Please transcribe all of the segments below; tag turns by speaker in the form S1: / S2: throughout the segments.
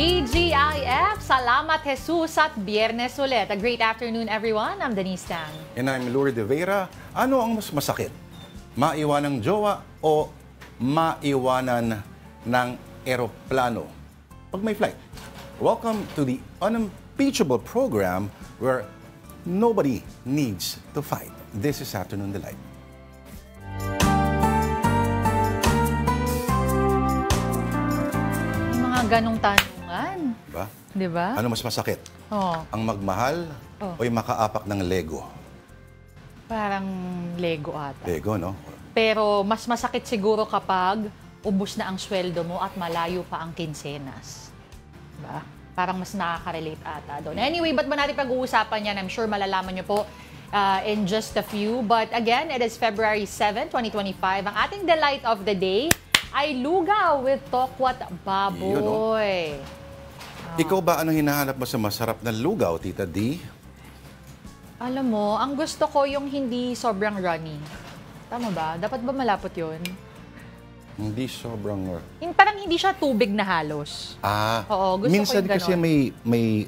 S1: TGIF, salamat Jesus at Biyernes ulit. A great afternoon everyone, I'm Denise Tan.
S2: And I'm Lourdes de Vera. Ano ang mas masakit? Maiwanan ng jowa o maiwanan ng eroplano pag may flight? Welcome to the unimpeachable program where nobody needs to fight. This is Afternoon Delight.
S1: Mga ganong tanungan.
S2: Diba?
S1: Diba?
S2: Ano mas masakit?
S1: Oh.
S2: Ang magmahal o yung makaapak ng Lego?
S1: Parang Lego ata.
S2: Lego, no?
S1: Pero mas masakit siguro kapag ubos na ang sweldo mo at malayo pa ang kinsenas. Diba? Parang mas nakaka-relate ata doon. Anyway, ba't ba natin pag-uusapan yan? I'm sure malalaman nyo po in just a few. But again, it is February 7, 2025. Ang ating delight of the day ay lugaw with tokwat baboy.
S2: Ikaw ba ano hinahanap mo sa masarap na lugaw, Tita D?
S1: Alam mo, ang gusto ko yung hindi sobrang runny. Tama ba? Dapat ba malapot yun?
S2: Hindi sobrang...
S1: Parang hindi siya tubig na halos. Oo, gusto
S2: minsan
S1: ko yung
S2: kasi may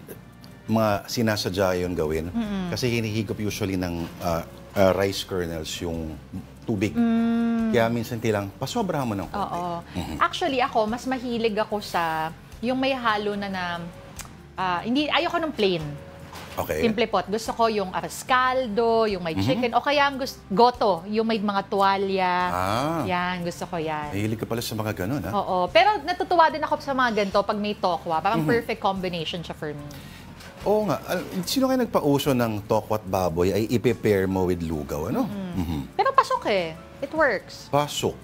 S2: mga sinasadya yun gawin. Kasi hinihigop usually ng rice kernels yung tubig. Kaya minsan kailang pasobrahan mo ng konti.
S1: Oo. Actually, ako, mas mahilig ako sa yung may halo na hindi, ayoko ng plain.
S2: Okay.
S1: Simple pot. Gusto ko yung arroz caldo, yung may chicken, o kaya ang goto, yung may mga tuwalya. Yan, gusto ko yan.
S2: Mahilig ka pala sa mga ganun, ha?
S1: Oo. Pero natutuwa din ako sa mga ganito pag may tokwa. Parang perfect combination siya for me.
S2: Oo nga. Sino kayo nagpauso ng tokwat baboy ay i-prepare mo with lugaw, ano?
S1: Pero pasok eh. It works.
S2: Pasok.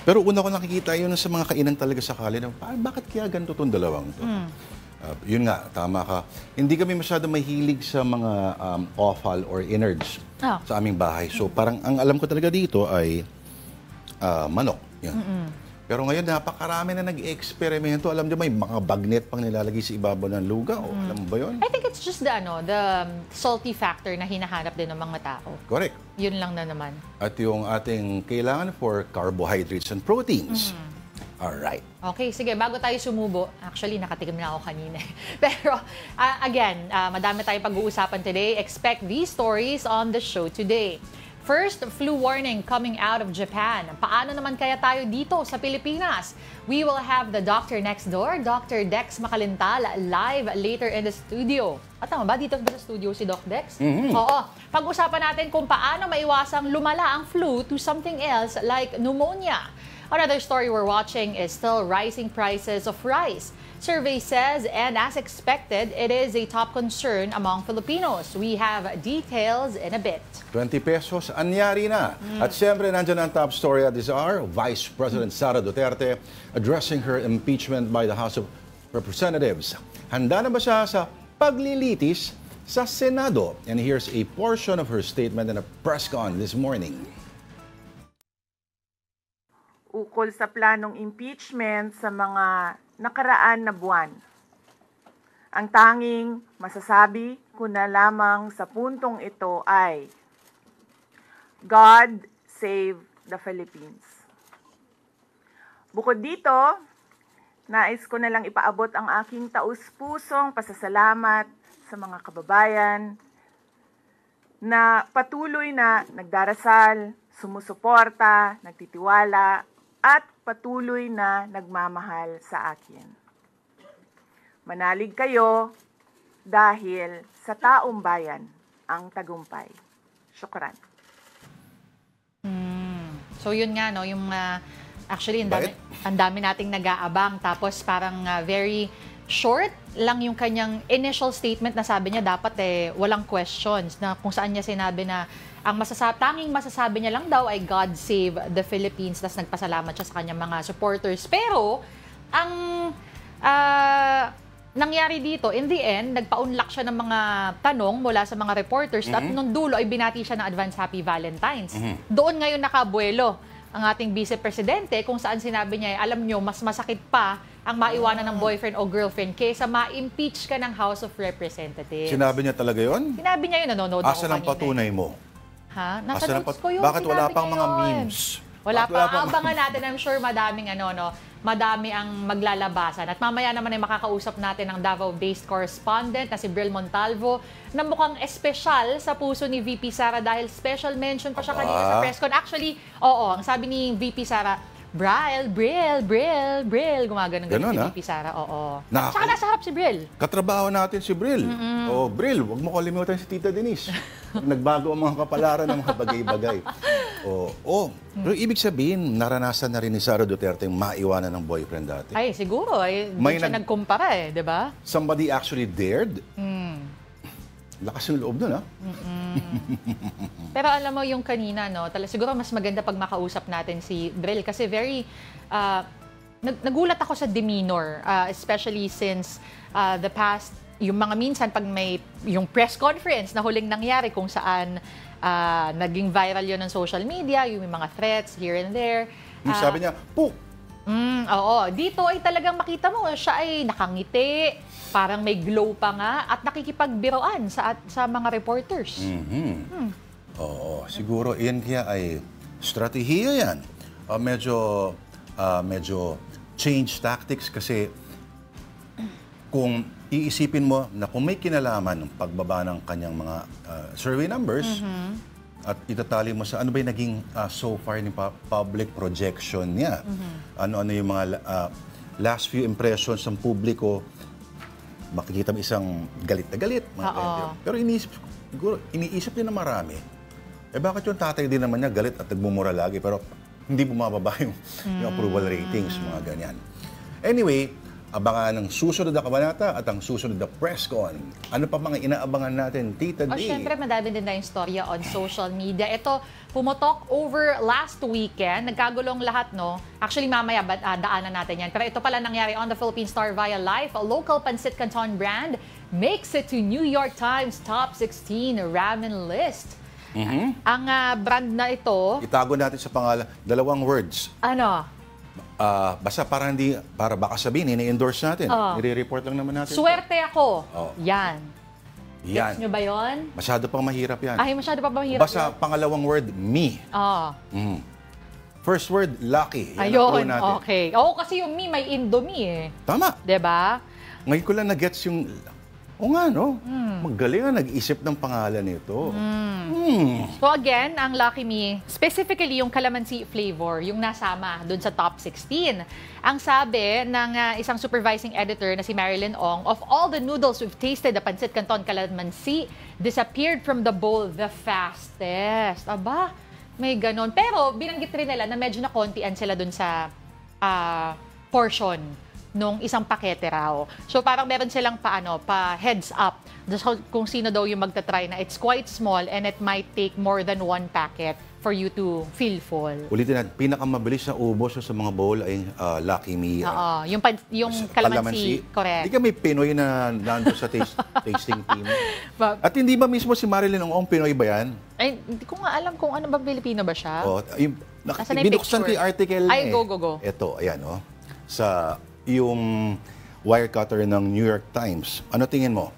S2: Pero una ko nakikita yun sa mga kainan talaga sakali na bakit kaya ganito itong dalawang to? Yun nga, tama ka. Hindi kami masyado mahilig sa mga offal or innards sa aming bahay. So parang ang alam ko talaga dito ay manok. Yan. Pero ngayon napakarami na nag-eksperimento. Alam niyo may mga bagnet pang nilalagay sa ibabaw ng lugaw. Alam mo ba yun?
S1: I think it's just the salty factor na hinahanap din ng mga tao.
S2: Correct.
S1: Yun lang na naman.
S2: At yung ating kailangan for carbohydrates and proteins. Alright.
S1: Okay, sige. Bago tayo sumubo, actually, nakatikim na ako kanina. Pero, again, madami tayong pag-uusapan today. Expect these stories on the show today. First, flu warning coming out of Japan. Paano naman kaya tayo dito sa Pilipinas? We will have the doctor next door, Dr. Dex Macalintal, live later in the studio. At tama ba? Dito ba sa studio si Doc Dex? Oo. Pag-usapan natin kung paano maiwasang lumala ang flu to something else like pneumonia. Another story we're watching is still rising prices of rice. Survey says, and as expected, it is a top concern among Filipinos. We have details in a bit.
S2: 20 pesos, anyari na. At siyempre, nandiyan ang top story at this hour, Vice President Sara Duterte addressing her impeachment by the House of Representatives. Handa na ba siya sa paglilitis sa Senado? And here's a portion of her statement in a press con this morning.
S3: Ukol sa planong impeachment sa mga nakaraan na buwan. Ang tanging masasabi ko na lamang sa puntong ito ay God save the Philippines. Bukod dito, nais ko na lang ipaabot ang aking taus-pusong pasasalamat sa mga kababayan na patuloy na nagdarasal, sumusuporta, nagtitiwala, at patuloy na nagmamahal sa akin. Manalig kayo dahil sa taong bayan ang tagumpay. Syukran.
S1: So yun nga, no, yung actually ang dami nating nag-aabang tapos parang very short lang yung kanyang initial statement na sabi niya dapat walang questions, na kung saan niya sinabi na ang tanging masasabi niya lang daw ay God save the Philippines, tas nagpasalamat siya sa kanyang mga supporters. Pero ang nangyari dito, in the end, nagpa-unlock siya ng mga tanong mula sa mga reporters at nung dulo ay binati siya ng advance Happy Valentine's. Doon ngayon nakabuelo ang ating vice-presidente kung saan sinabi niya, alam nyo, mas masakit pa ang maiwanan ng boyfriend o girlfriend kaysa ma-impeach ka ng House of Representatives.
S2: Sinabi niya talaga yun?
S1: Sinabi niya yun, nanonood ako kanina.
S2: Asa ng patunay mo?
S1: Ha? Nasa notes ko yun.
S2: Bakit wala
S1: sinabi
S2: pang
S1: niya
S2: mga
S1: yun.
S2: memes?
S1: Wala
S2: Wala
S1: pa.
S2: pa.
S1: Abangan natin. I'm sure madaming madami ang maglalabasan. At mamaya naman ay makakausap natin ang Davao-based correspondent na si Bril Montalvo na mukhang espesyal sa puso ni VP Sara dahil special mention pa siya kanina sa press con. Actually, oo, ang sabi ni VP Sara, Bril, gumagano
S2: Ganon,
S1: si
S2: ha?
S1: VP Sara, oo.
S2: Nakaka-
S1: Tsaka nasa harap si Bril.
S2: Katrabaho natin si Bril. Oh, Bril, huwag mo kalimutan si Tita Denise. Nagbago ang mga kapalaran ng mga bagay-bagay. Pero ibig sabihin, naranasan na rin ni Sara Duterte yung maiwanan ng boyfriend dati.
S1: Ay, siguro.
S2: May
S1: Doon siya nagkumpara di ba?
S2: Somebody actually dared. Lakas ng loob nun, ha?
S1: Pero alam mo yung kanina, siguro mas maganda pag makausap natin si Bril kasi very, nagulat ako sa demeanor, especially since the past, yung mga minsan pag may, yung press conference na huling nangyari kung saan naging viral yun ng social media, yung mga threats here and there.
S2: Yung sabi niya, Puk!
S1: Oo, dito ay talagang makita mo, siya ay nakangiti, parang may glow pa nga, at nakikipagbiroan sa mga reporters.
S2: Oo, siguro iyan kaya ay strategiya yan. Medyo change tactics kasi kung iisipin mo na kung may kinalaman ng pagbaba ng kanyang mga survey numbers at itatali mo sa ano ba yung naging so far ni public projection niya. Ano-ano yung mga last few impressions ng publiko, makikita mo isang galit na galit. Mga ganyan. Pero iniisip din na marami, bakit yung tatay din naman niya galit at nagmumura lagi pero hindi bumababa yung approval ratings, mga ganyan. Anyway, abangan ang susunod na kabanata at ang susunod na press con. Ano pa mga inaabangan natin, Tita D?
S1: Syempre, madami din tayong storya on social media. Ito, pumutok over last weekend. Nagkagulong lahat, Actually, mamaya daanan natin yan. Pero ito pala nangyari on the Philippine Star via live. A local Pancit Canton brand makes it to New York Times Top 16 Ramen List. Ang brand na ito...
S2: Itago natin sa pangalan, 2 words.
S1: Ano?
S2: Basta para baka sabihin, ini-endorse natin. Nire-report lang naman natin.
S1: Swerte ako. Yan.
S2: Yan.
S1: Gets nyo ba yun?
S2: Masyado pang mahirap yan.
S1: Ay, masyado pa ba mahirap?
S2: Basta pangalawang word, me. First word, lucky. Yan ang clue
S1: Ayun,
S2: natin.
S1: okay. Oo, kasi yung me, may Indomie
S2: Tama.
S1: Diba?
S2: Ngayon ko lang na-gets yung... Magaling na nag-isip ng pangalan nito.
S1: So again, ang Lucky Me, specifically yung calamansi flavor, yung nasama dun sa top 16. Ang sabi ng isang supervising editor na si Marilyn Ong, of all the noodles we've tasted, the Pancit Canton calamansi disappeared from the bowl the fastest. Aba, may ganon. Pero binanggit rin nila na medyo nakontian sila dun sa portion nung isang pakete raw. So parang meron silang pa heads up kung sino daw yung magta-try na it's quite small and it might take more than 1 packet for you to feel full.
S2: Ulitin natin, pinakamabilis na ubos sa mga bowl ay Lucky Me.
S1: Oo, yung calamansi, correct.
S2: Hindi ka may Pinoy na nandun sa tasting team. At hindi ba mismo si Marilyn Ong Pinoy ba yan?
S1: Ay, hindi ko nga alam kung ano ba, Pilipino ba siya?
S2: Nasaan na yung binuksan ko yung article na
S1: Ay, go.
S2: Ito, ayan sa yung Wirecutter ng New York Times. Ano tingin mo?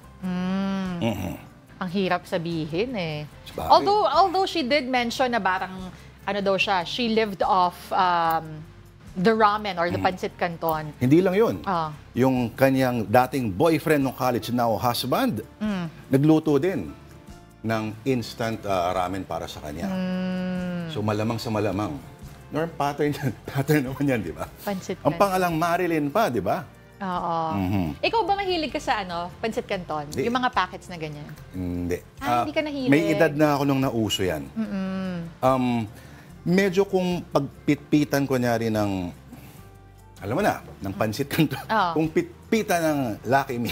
S1: Ang hirap sabihin
S2: Sabagay.
S1: Although she did mention na parang daw siya, she lived off the ramen or the Pancit Canton.
S2: Hindi lang yun. Yung kanyang dating boyfriend ng college, now husband, nagluto din ng instant ramen para sa kanya. So malamang sa malamang. Norm pattern naman yan, di ba?
S1: Pancit
S2: Ang pangalang Marilyn pa, di ba?
S1: Oo. Ikaw ba mahilig ka sa Pancit Canton?
S2: Di.
S1: Yung mga packets na ganyan?
S2: Hindi.
S1: Hindi ka nahilig.
S2: May edad na ako nung nauso yan. Medyo kung pagpitpitan ko nyari ng, alam mo na, ng Pancit Canton. Kung pitpitan ng Lucky Me,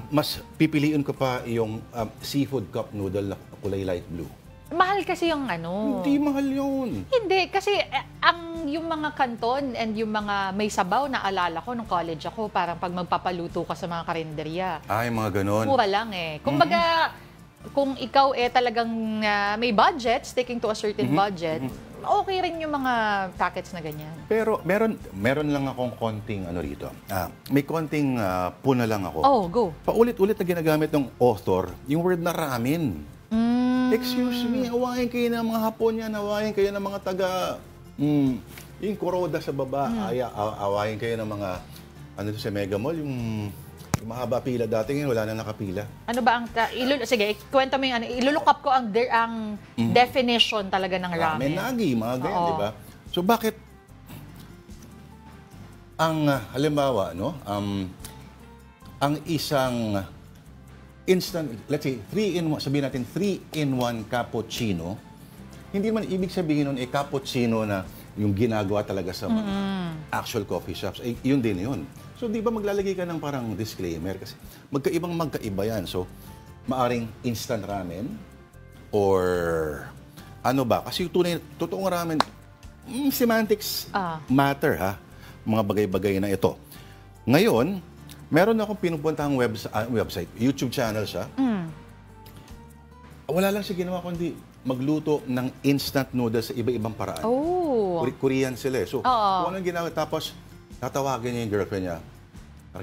S2: mas pipiliin ko pa yung seafood cup noodle na kulay light blue.
S1: Mahal kasi yung
S2: Hindi mahal yun.
S1: Hindi, kasi yung mga kanton and yung mga may sabaw na alala ko nung college ako, parang pag magpapaluto ka sa mga karinderya.
S2: Ay, mga ganon.
S1: Mura lang Kumbaga, kung ikaw talagang may budget, sticking to a certain budget, okay rin yung mga packets na ganyan.
S2: Pero meron lang akong konting rito. May konting puna lang ako.
S1: Oh, go.
S2: Paulit-ulit na ginagamit ng author yung word na ramen. Excuse me, awayin kayo ng mga Hapon yan, awayin kayo ng mga taga, yung Kuroda sa baba, awayin kayo ng mga, ano to sa Mega Mall, yung mahaba pila dati ngayon, wala na nakapila.
S1: Ano ba ang, sige, kwento mo yung ano, ilulook up ko ang definition talaga ng ramen.
S2: Nagi, mga ganyan, di ba? So bakit, ang halimbawa, no, ang isang instant, let's say, 3-in-1, sabihin natin 3-in-1 cappuccino, hindi man ibig sabihin nun, cappuccino na yung ginagawa talaga sa mga actual coffee shops, yun din yun. So, di ba maglalagay ka ng parang disclaimer? Kasi magkaiba yan. So, maaring instant ramen or ano ba? Kasi yung totoong ramen, semantics matter, ha? Mga bagay-bagay na ito. Ngayon, meron akong pinupuntahang website, YouTube channel siya. Wala lang siya ginawa kundi magluto ng instant noodles sa iba-ibang paraan. Korean sila eh. So, kung anong ginawa, tapos tatawagin niya yung girlfriend niya.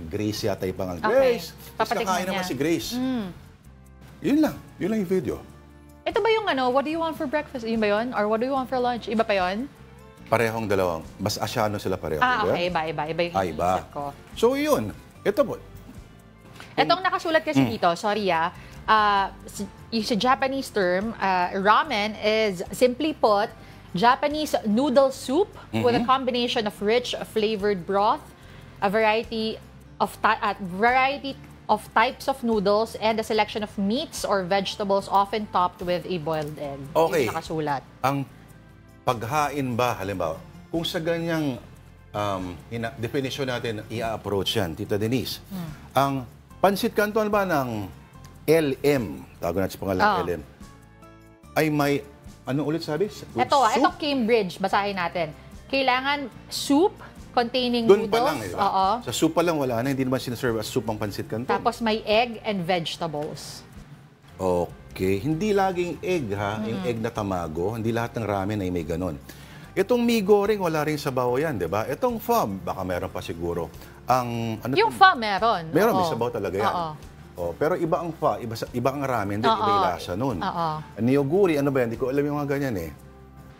S2: Grace yata yung pangalan. Grace! Tapos kakain naman si Grace. Yun lang yung video.
S1: Ito ba yung ano, what do you want for breakfast? Yun ba yun? Or what do you want for lunch? Iba pa yun?
S2: Parehong dalawang. Mas asyano sila pareho.
S1: Okay. Iba yung iniisip ko.
S2: So, yun. Ito po.
S1: Itong nakasulat kasi dito, sorry sa Japanese term, ramen is, simply put, Japanese noodle soup with a combination of rich flavored broth, a variety of types of noodles, and a selection of meats or vegetables often topped with a boiled egg.
S2: Okay.
S1: Yung nakasulat.
S2: Ang paghain ba, halimbawa, kung sa ganyang definition natin, i-approach yan, Tita Denise, ang Pansit Canton ba ng LM, tago natin sa pangalan LM, ay may, ano ulit sabi?
S1: Ito Cambridge, basahin natin. Kailangan soup containing
S2: doon
S1: noodles.
S2: Pa lang, diba? Sa soup pa lang wala na, hindi naman sinaserve as soup ang Pansit Canton.
S1: Tapos may egg and vegetables.
S2: Okay, hindi laging egg ha, yung egg na tamago, hindi lahat ng ramen ay may ganon. Itong mee goreng, wala rin sabaw yan, di ba? Itong pho, baka meron pa siguro.
S1: Yung pho meron.
S2: Meron, may sabaw talaga yan. Pero iba ang pho, iba ang ramen, iba yung lasa nun. Niyoguri, ano ba yan? Hindi ko alam yung mga ganyan eh.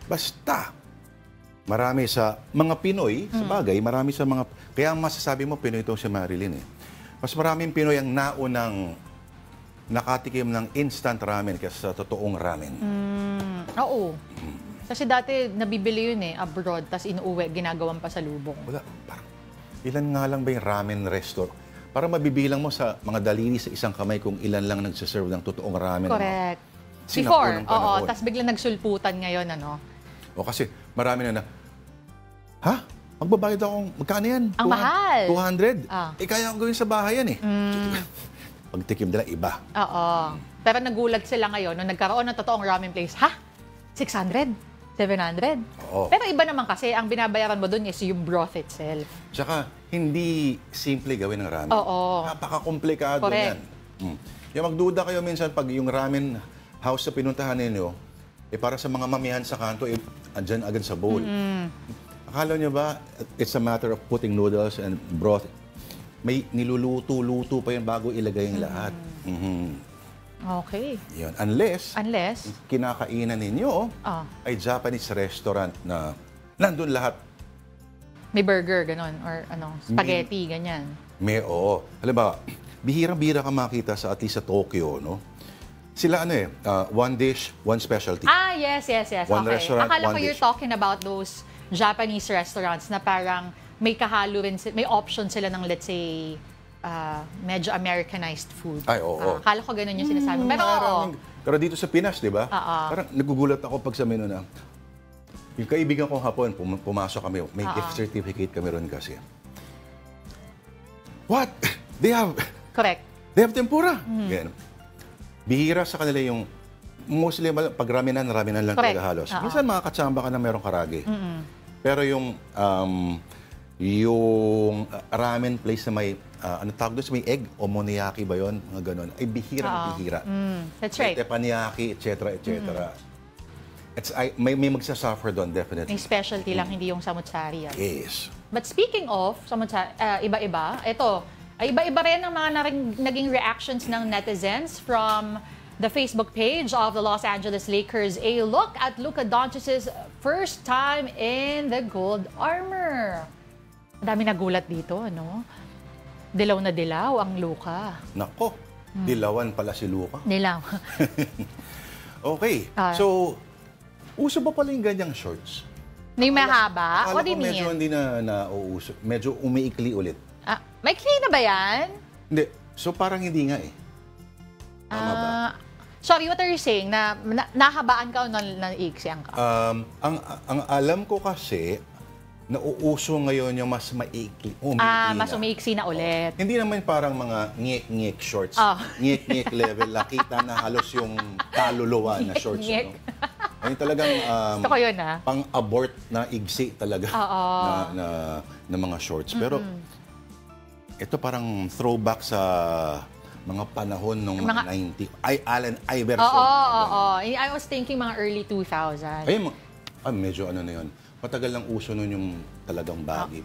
S2: Basta, marami sa mga Pinoy, sa bagay, marami sa mga, kaya ang masasabi mo, Pinoy itong si Marilyn eh. Mas maraming Pinoy ang naunang nakatikim ng instant ramen kaysa sa totoong ramen.
S1: Oo. Kasi dati nabibili yun abroad, tapos inuuwi, ginagawang pasalubong.
S2: Wala, parang ilan nga lang ba yung ramen restaurant? Para mabibilang mo sa mga daliri sa isang kamay kung ilan lang nagsaserve ng totoong ramen.
S1: Correct. Before, tapos biglang nagsulputan ngayon, O
S2: kasi marami na ha? Magbabayad akong, magkano yan?
S1: Ang mahal.
S2: 200? Kaya akong gawin sa bahay yan eh. Pagtikim nila, iba.
S1: Pero nagulat sila ngayon nung nagkaroon ng totoong ramen place. 600? 700? Pero iba naman kasi, ang binabayaran mo dun is yung broth itself.
S2: Tsaka, hindi simple gawin ng ramen. Napaka-komplikado yan. Yung magduda kayo minsan pag yung ramen house na pinuntahan ninyo, para sa mga mamihan sa kanto, andyan agad sa bowl. Akala nyo ba, it's a matter of putting noodles and broth. May niluluto-luto pa yun bago ilagay yung lahat.
S1: Okay.
S2: Yun. Unless kinakainan ninyo ay Japanese restaurant na nandun lahat.
S1: May burger, ganon. Or spaghetti, ganyan.
S2: Halimbawa, bihirang-bihira ka makita sa at least sa Tokyo, no? Sila one dish, one specialty.
S1: Yes.
S2: One restaurant,
S1: Akala
S2: one
S1: ko you're
S2: dish.
S1: talking about those Japanese restaurants na parang may kahalo rin, may option sila ng, let's say, medyo Americanized food. Akala ko ganun yung sinasabi.
S2: Pero dito sa Pinas, di ba? Parang nagugulat ako pag sa menu na yung kaibigan kong Hapon, pumasok kami, may gift certificate kami ron kasi. What? They have...
S1: Correct.
S2: They have tempura. Bihira sa kanila yung mostly pag raminan lang talaga halos. Minsan makakatsamba ka na merong karagi. Pero yung ramen place na may ano tawag doon, may egg, omoniyaki ba yun? Mga ganon. Ay, bihira.
S1: That's right.
S2: Teppanyaki, etc. May magsasuffer doon, definitely.
S1: May specialty lang, hindi yung samutsari.
S2: Yes.
S1: But speaking of samutsari, iba-iba, ito, iba-iba rin ang mga naging reactions ng netizens from The Facebook page of the Los Angeles Lakers, a look at Luka Doncic's first time in the gold armor. Dami nagulat dito, ano? Dilaw na dilaw ang Luka.
S2: Nako, dilawan pala si Luka.
S1: Dilaw.
S2: Okay, so, uso ba pala yung ganyang shorts?
S1: May mahaba?
S2: Akala
S1: What do you
S2: ko medyo
S1: mean?
S2: hindi na nauuso. Medyo umiikli ulit.
S1: May clean na ba yan?
S2: Hindi. So, parang hindi nga eh. Tama ba?
S1: Sorry, what are you saying? Nahabaan ka o naiiksiyan ka?
S2: Ang alam ko kasi, nauuso ngayon yung mas maikli.
S1: Mas umiiksi na ulit.
S2: Hindi naman parang mga ngek-ngek shorts. Ngek-ngek level. Nakita na halos yung kaluluwa na shorts.
S1: Ngek-ngek.
S2: Ayun talagang
S1: Gusto ko yun,
S2: pang-abort na igsi talaga na mga shorts. Pero ito parang throwback sa mga panahon nung 90. Allen Iverson.
S1: I was thinking mga early 2000.
S2: Ay, medyo ano na yun. Matagal lang uso nun yung talagang baggy.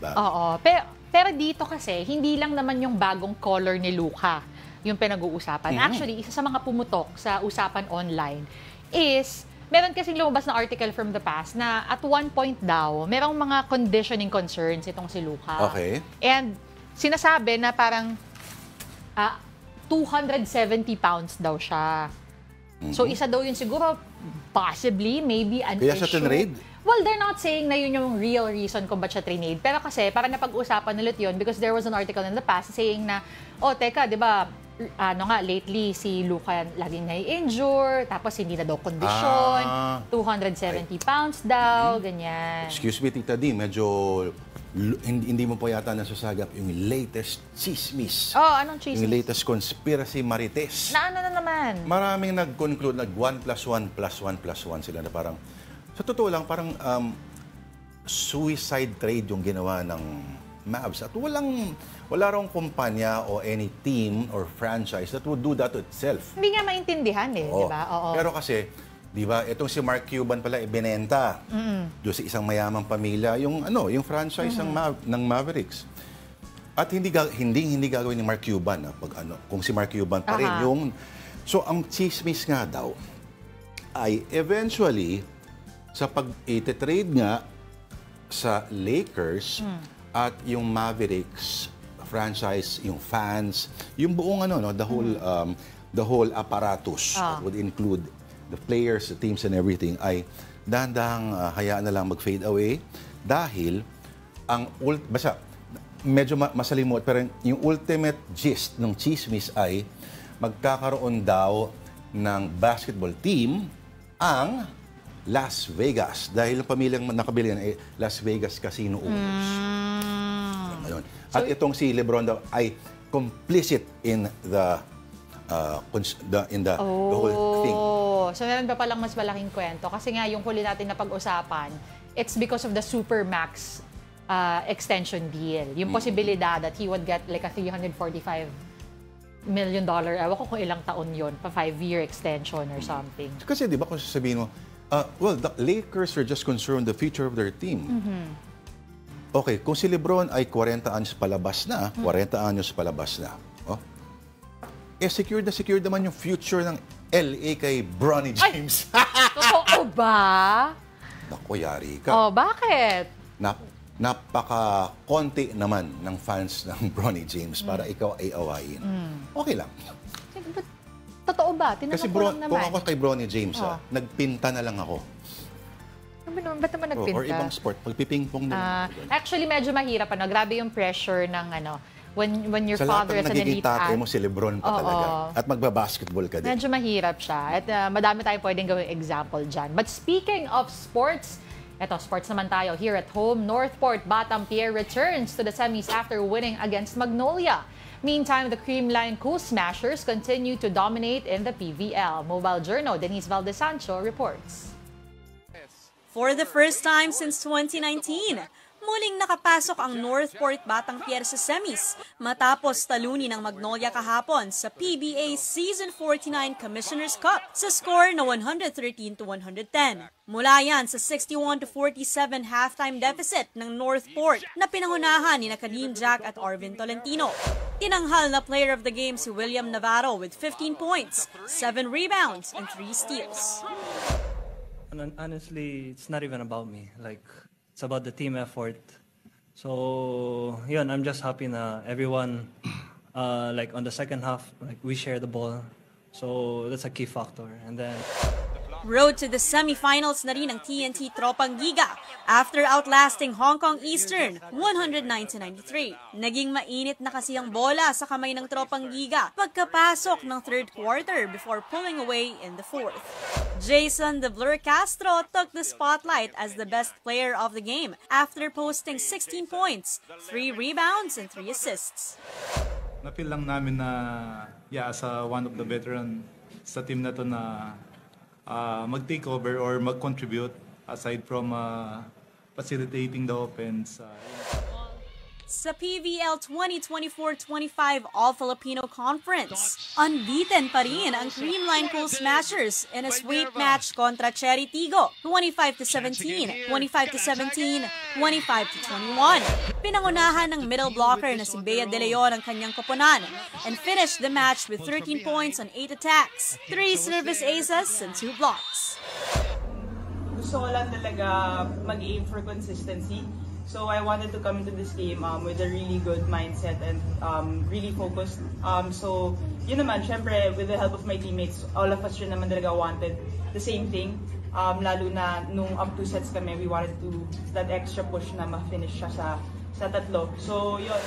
S1: Pero dito kasi, hindi lang naman yung bagong color ni Luka yung pinag-uusapan. Actually, isa sa mga pumutok sa usapan online is, meron kasing lumabas na article from the past na at one point daw, merong mga conditioning concerns itong si Luka.
S2: Okay.
S1: And sinasabi na parang 270 pounds daw siya. So isa daw yun siguro, possibly, maybe an
S2: Kaya
S1: issue.
S2: siya tinrade?
S1: Well, they're not saying na yun yung real reason kung ba't siya trinade. Pero kasi, parang napag-usapan ulit yun because there was an article in the past saying na, teka, di ba, lately si Luka laging nai-injure, tapos hindi na daw kondisyon, 270 pounds daw, ganyan.
S2: Excuse me, Tita D, medyo hindi mo pa yata nasasagap yung latest chismis.
S1: Anong chismis?
S2: Yung latest conspiracy marites.
S1: Na ano na naman?
S2: Maraming nag-conclude, 1 plus 1 plus 1 plus 1 sila na parang, sa totoo lang, parang suicide trade yung ginawa ng Mavs. At wala rong kumpanya o any team or franchise that would do that to itself.
S1: Hindi nga maintindihan di ba? Oo.
S2: Pero kasi, di ba, itong si Mark Cuban pala ibinenta doon sa isang mayamang pamilya, yung franchise ng Mavericks. At hindi gagawin ni Mark Cuban kung si Mark Cuban pa rin yung. So ang chismis nga daw ay eventually sa pag-trade nga sa Lakers at yung Mavericks franchise, yung fans, yung buong the whole apparatus that would include the players, the teams, and everything ay dahan-dahang hayaan na lang mag-fade away dahil basta medyo masalimot pero yung ultimate gist ng chismis ay magkakaroon daw ng basketball team ang Las Vegas dahil ang pamilyang nakabili yan ay Las Vegas Casino owners. At itong si LeBron daw ay complicit in the whole thing.
S1: So meron pa palang mas malaking kwento. Kasi nga, yung huli natin na pag-usapan, it's because of the Supermax extension deal. Yung posibilidad that he would get like a $345 million, ewan ko kung ilang taon yon, pa 5-year extension or something.
S2: Kasi di ba kung sasabihin mo, the Lakers are just concerned the future of their team. Okay, kung si LeBron ay 40 anyos palabas na, secure naman yung future ng LA kay Bronny James.
S1: Totoo ba?
S2: Naku, yari ka.
S1: Bakit?
S2: Napaka-konti naman ng fans ng Bronny James para ikaw ay awayin. Okay lang.
S1: Totoo ba? Tinanong
S2: Kasi
S1: ko lang naman.
S2: kung ako kay Bronny James, nagpinta na lang ako.
S1: Ba't naman nagpinta?
S2: Or ibang sport, pagpipingpong na.
S1: Actually, medyo mahirap. Grabe yung pressure ng when your father is an elite
S2: tatay
S1: athlete.
S2: mo si LeBron pa talaga. At magbabasketball ka din.
S1: Medyo mahirap siya. At madami tayong pwedeng gawing example dyan. But speaking of sports, sports naman tayo here at home. Northport Batampier returns to the semis after winning against Magnolia. Meantime, the Creamline Cool Smashers continue to dominate in the PVL. Mobile Journal, Denise Valdez-Sancho reports.
S4: For the first time since 2019, muling nakapasok ang Northport Batampier sa semis matapos talunin ng Magnolia kahapon sa PBA Season 49 Commissioner's Cup sa score na 113-110. Mula yan sa 61-47 halftime deficit ng Northport na pinangunahan ni Kadeem Jack at Arvin Tolentino. Tinanghal na player of the game si William Navarro with 15 points, 7 rebounds, and 3 steals.
S5: Honestly, it's not even about me. Like, it's about the team effort. So, yun, I'm just happy na everyone, like on the second half, like we share the ball. So that's a key factor. And then
S4: Road to the semifinals na rin ng TNT Tropang Giga after outlasting Hong Kong Eastern 109-93. Naging mainit na kasi ang bola sa kamay ng Tropang Giga pagkapasok ng third quarter before pulling away in the fourth. Jason De Blur Castro took the spotlight as the best player of the game after posting 16 points, 3 rebounds, and 3 assists.
S6: Na-feel lang namin na, as one of the veteran sa team na to na mag-take over or mag-contribute aside from facilitating the offense.
S4: Sa PVL 2024-25 All-Filipino Conference, unbeaten pa rin ang Creamline Cool Smashers in a sweep match kontra Cherry Tigo, 25-17, 25-17, 25-21. Pinangunahan ng middle blocker na si Bea De Leon ang kanyang koponan and finished the match with 13 points on 8 attacks, 3 service aces, and 2 blocks.
S7: Gusto ko lang talaga mag-aim for consistency. So I wanted to come into this game with a really good mindset and really focused. So yun naman, syempre with the help of my teammates, all of us rin naman talaga wanted the same thing. Lalo na nung up 2 sets kami, we wanted to that extra push na ma-finish siya sa tatlo. So yun.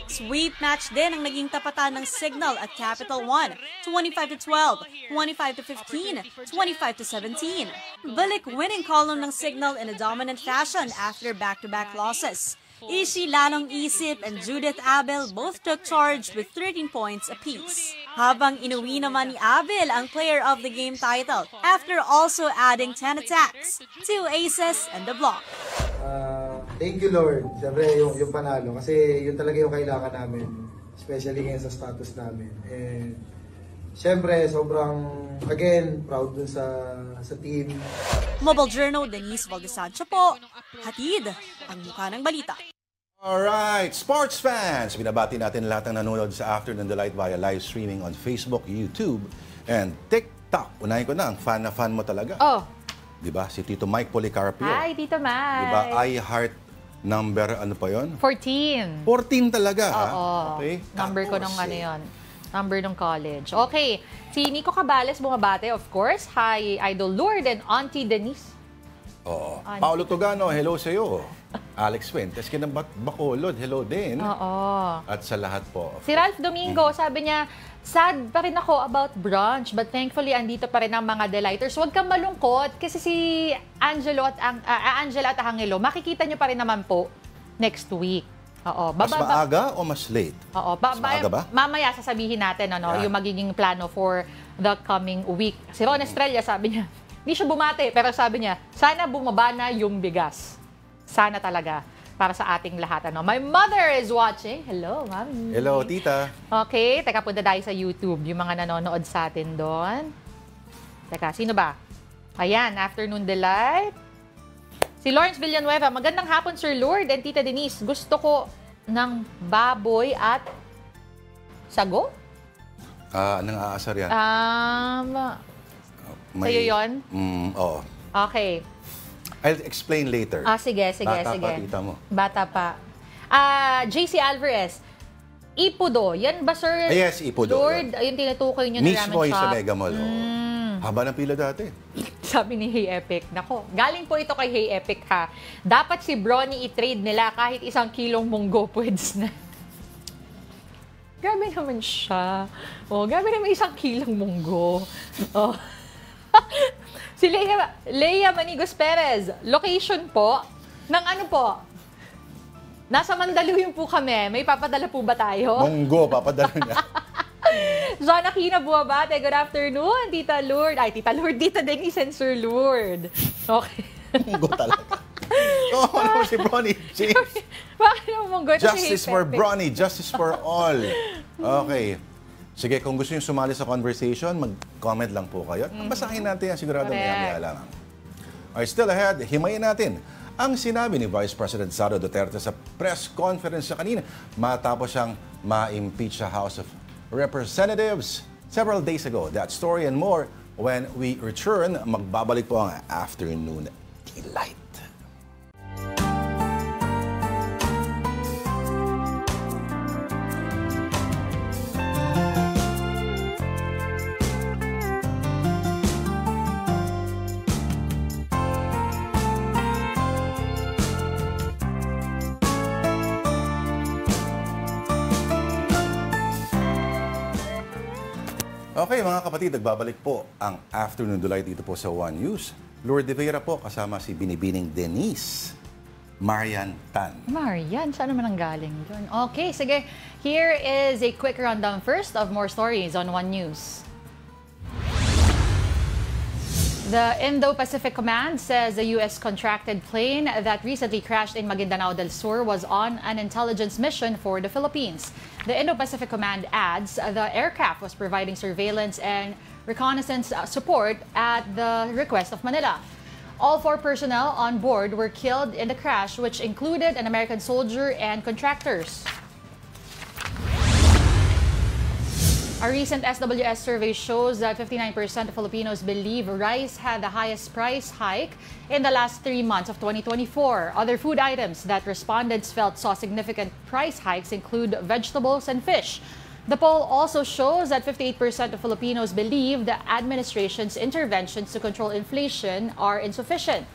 S4: Sweep match din ang naging tapatan ng Signal at Capital One, 25-12, 25-15, 25-17. Balik winning column ng Signal in a dominant fashion after back-to-back losses. Ishi Lanong Isip and Judith Abel both took charge with 13 points apiece. Habang inuwi naman ni Abel ang player of the game title after also adding 10 attacks, 2 aces, and a block.
S8: Thank you, Lord. Siyempre, yung panalo. Kasi yun talaga yung kailangan namin. Especially ngayon sa status namin. And siyempre, sobrang, again, proud dun sa team.
S4: Mobile Journal, Denise Valdesancho po. Hatid ang mukha ng balita.
S2: Alright, sports fans! Binabati natin lahat ng nanonood sa Afternoon Delight via live streaming on Facebook, YouTube, and TikTok. Unahin ko na, ang fan na fan mo talaga.
S1: Oh.
S2: Diba? Si Tito Mike Policarpio.
S1: Hi, Tito Mike.
S2: Diba? I Heart number, ano pa yon?
S1: 14.
S2: 14 talaga, ha?
S1: Oo.
S2: Okay.
S1: Number ko nung ano yun. Number nung college. Okay. Si Nico Cabales bumabate, of course. Hi, Idol Lourdes and Auntie Denise.
S2: Oo. Paolo Togano, hello sa iyo. Alex Fuentes, kinang Bacolod, hello din.
S1: Oo.
S2: At sa lahat po.
S1: Si Ralph Domingo, sabi niya, sad pa rin ako about brunch, but thankfully, andito pa rin ang mga delighters. Huwag kang malungkot, kasi si Angela at Angelo, makikita nyo pa rin naman po next week. Oo.
S2: Mas maaga o mas late?
S1: Oo.
S2: Mas maaga ba?
S1: Mamaya sasabihin natin yung magiging plano for the coming week. Si Ron Estrella, sabi niya, hindi siya bumate, pero sabi niya, sana bumaba na yung bigas. Sana talaga. Para sa ating lahat. My mother is watching. Hello, Mami.
S2: Hello, Tita.
S1: Okay, teka, punta tayo sa YouTube. Yung mga nanonood sa atin doon. Teka, sino ba? Ayan, Afternoon Delight. Si Lawrence Villanueva. Magandang hapon, Sir Lord and Tita Denise. Gusto ko ng baboy at sago?
S2: Nang aasar yan.
S1: Sa'yo yun?
S2: Oo.
S1: Okay.
S2: I'll explain later.
S1: Sige.
S2: Bata pa, tita mo.
S1: Bata pa. JC Alvarez, Ipudo. Yan ba, Sir?
S2: Yes, Ipudo.
S1: Lord, yung tinutukoy nyo na ramen shop.
S2: Mismo yung sa Mega Mall. Haba ng pila dati.
S1: Sabi ni Hey Epic. Nako, galing po ito kay Hey Epic, ha. Dapat si Bronny i-trade nila kahit 1 kilong munggo pweds na. Grabe naman siya. Grabe naman 1 kilong munggo. Si Leia Manigos Perez, location po, ng ano po? Nasa Mandaluyong po kami. May papadala po ba tayo?
S2: Munggo, papadala niya.
S1: John Aquina buwabate. Good afternoon, Tita Lourdes. Ay, Tita Lourdes, Tita Denise and Sir Lourdes. Okay.
S2: Munggo talaga. Ano si Bronny? James.
S1: Bakit naman munggo?
S2: Justice for Bronny, justice for all. Okay. Sige, kung gusto nyo sumali sa conversation, mag-comment lang po kayo. Basahin natin yan, sigurado may lang. Alright, still ahead, himayin natin ang sinabi ni Vice President Sara Duterte sa press conference sa kanina matapos siyang ma-impeach sa House of Representatives several days ago. That story and more when we return. Magbabalik po ang Afternoon Delight. Okay mga kapatid, nagbabalik po ang Afternoon Delight dito po sa One News. Lourdes de Vera po kasama si Binibining Denise Marian Tan.
S1: Marian, saan naman ang galing doon? Okay, sige. Here is a quick rundown first of more stories on One News. The Indo-Pacific Command says the U.S. contracted plane that recently crashed in Maguindanao del Sur was on an intelligence mission for the Philippines. The Indo-Pacific Command adds the aircraft was providing surveillance and reconnaissance support at the request of Manila. All 4 personnel on board were killed in the crash, which included an American soldier and contractors. A recent SWS survey shows that 59% of Filipinos believe rice had the highest price hike in the last 3 months of 2024. Other food items that respondents felt saw significant price hikes include vegetables and fish. The poll also shows that 58% of Filipinos believe the administration's interventions to control inflation are insufficient.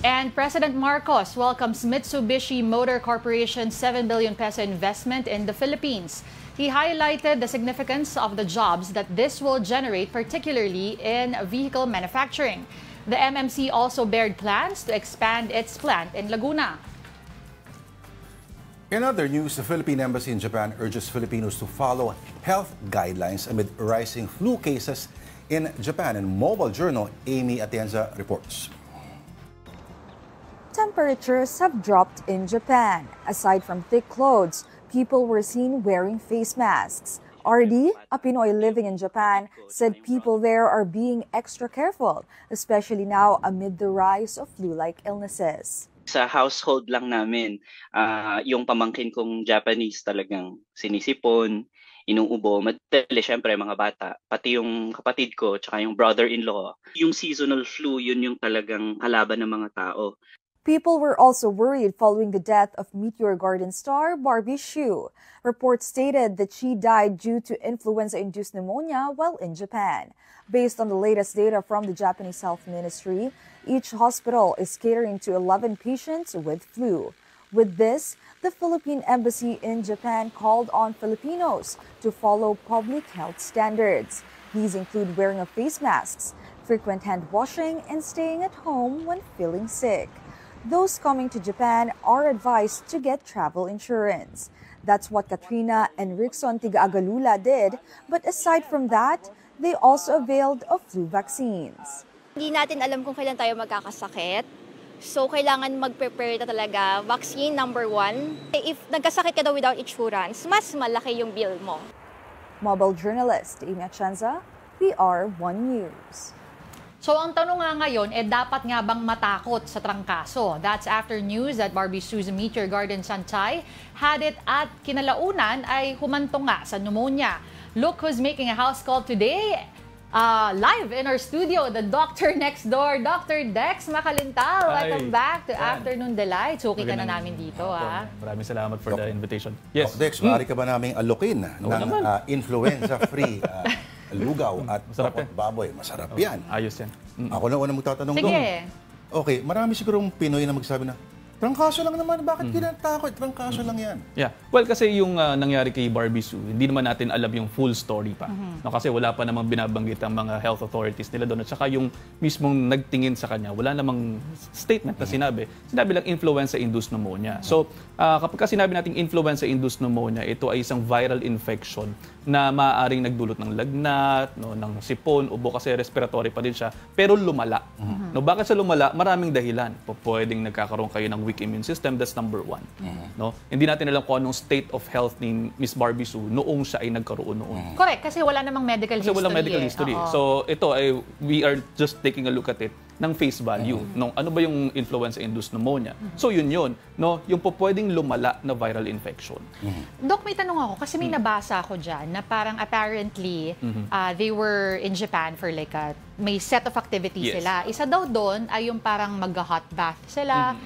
S1: And President Marcos welcomes Mitsubishi Motor Corporation's 7 billion peso investment in the Philippines. He highlighted the significance of the jobs that this will generate, particularly in vehicle manufacturing. The MMC also bared plans to expand its plant in Laguna.
S2: In other news, the Philippine Embassy in Japan urges Filipinos to follow health guidelines amid rising flu cases in Japan. And Mobile Journal, Amy Atienza reports.
S9: Temperatures have dropped in Japan. Aside from thick clothes, people were seen wearing face masks. RD, a Pinoy living in Japan, said people there are being extra careful, especially now amid the rise of flu-like illnesses.
S10: Sa household lang namin, yung pamangkin kong Japanese talagang sinisipon, inuubo, madali syempre mga bata, pati yung kapatid ko, tsaka yung brother-in-law. Yung seasonal flu, yun yung talagang kalaban ng mga tao.
S9: People were also worried following the death of Meteor Garden star Barbie Hsu. Reports stated that she died due to influenza-induced pneumonia while in Japan. Based on the latest data from the Japanese Health Ministry, each hospital is catering to 11 patients with flu. With this, the Philippine Embassy in Japan called on Filipinos to follow public health standards. These include wearing of face masks, frequent hand washing, and staying at home when feeling sick. Those coming to Japan are advised to get travel insurance. That's what Katrina and Rickson Tiga-Agalula did, but aside from that, they also availed of flu vaccines.
S11: Hindi natin alam kung kailan tayo magkakasakit. So, kailangan mag-prepare na talaga. Vaccine, number 1. If nagkasakit ka daw without insurance, mas malaki yung bill mo.
S9: Mobile journalist Amy Atienza, PR1 News.
S1: So ang tanong nga ngayon, dapat nga bang matakot sa trangkaso? That's after news that Barbie Hsu's Meteor Garden Shanghai had it at kinalaunan ay humantong nga sa pneumonia. Look who's making a house call today. Live in our studio, the doctor next door, Dr. Dex Macalintal. Welcome back to Afternoon Delight. Suki ka na namin dito.
S12: Maraming salamat for the invitation. Yes.
S2: Dex, maaari ka ba namin alokin ng influenza-free lugaw at pakot baboy? Masarap yan.
S12: Ayos yan.
S2: Ako na unang magtatanong doon.
S1: Sige.
S2: Okay, marami sigurong Pinoy na magsabi na, trangkaso lang naman, bakit kinatakot? Trangkaso lang yan.
S12: Yeah. Well, kasi yung nangyari kay Barbie Hsu, hindi naman natin alam yung full story pa. No, kasi wala pa namang binabanggit ang mga health authorities nila doon. At saka yung mismong nagtingin sa kanya, wala namang statement na sinabi. Sinabi lang influenza-induced pneumonia. So, kapag sinabi natin influenza-induced pneumonia, ito ay isang viral infection na maaaring nagdulot ng lagnat, no, ng sipon, ubo, kasi respiratory pa din siya, pero lumala. No, bakit sa lumala? Maraming dahilan. Pwedeng nagkakaroon kayo ng weak immune system. That's number one. No? Hindi natin alam kung anong state of health ni Miss Barbie Sue noong siya ay nagkaroon noon.
S1: Correct, kasi wala namang medical history.
S12: Kasi walang medical history. So ito ay we are just taking a look at it ng face value. No, ano ba yung influenza-induced pneumonia? So yun, no, yung po pwedeng lumala na viral infection.
S1: Doc, may tanong ako kasi may nabasa ako dyan na parang apparently they were in Japan for like may set of activities sila. Isa daw doon ay yung parang mag-hot bath sila.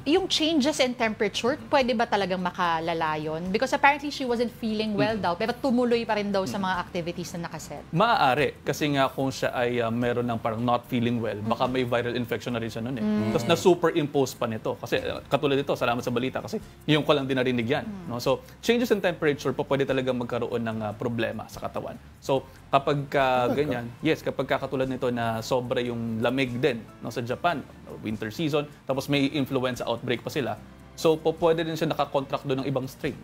S1: Yung changes in temperature, pwede ba talagang makalala yun? Because apparently she wasn't feeling well daw, pero tumuloy pa rin daw sa mga activities na nakaset.
S12: Maaari, kasi nga kung siya ay meron ng parang not feeling well, baka may viral infection na rin siya noon eh. Tapos na-superimpose pa nito. Kasi katulad ito, salamat sa balita, kasi yung ko lang din narinig yan. No? So, changes in temperature po pwede talagang magkaroon ng problema sa katawan. So, kapag ganyan, kapag katulad nito na sobra yung lamig din sa Japan, winter season, tapos may influenza outbreak pa sila, so pwede din siya nakakontract doon ng ibang strain.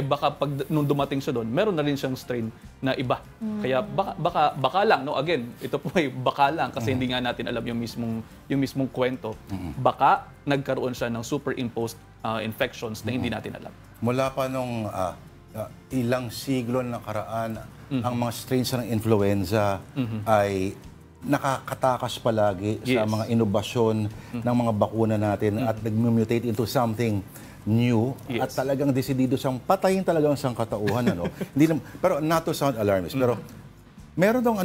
S12: Baka pag nung dumating siya doon, meron na rin siyang strain na iba. Kaya baka lang, no, again, ito po ay baka lang kasi hindi nga natin alam yung mismong kwento. Baka nagkaroon siya ng superimposed infections na hindi natin alam.
S2: Mula pa nung ilang siglo na nakaraan, ang mga strains ng influenza ay nakakatakas palagi sa mga inobasyon ng mga bakuna natin at nag-mutate into something new at talagang desidido siyang patayin talaga ang sangkatauhan. Pero not to sound alarmist, pero meron dong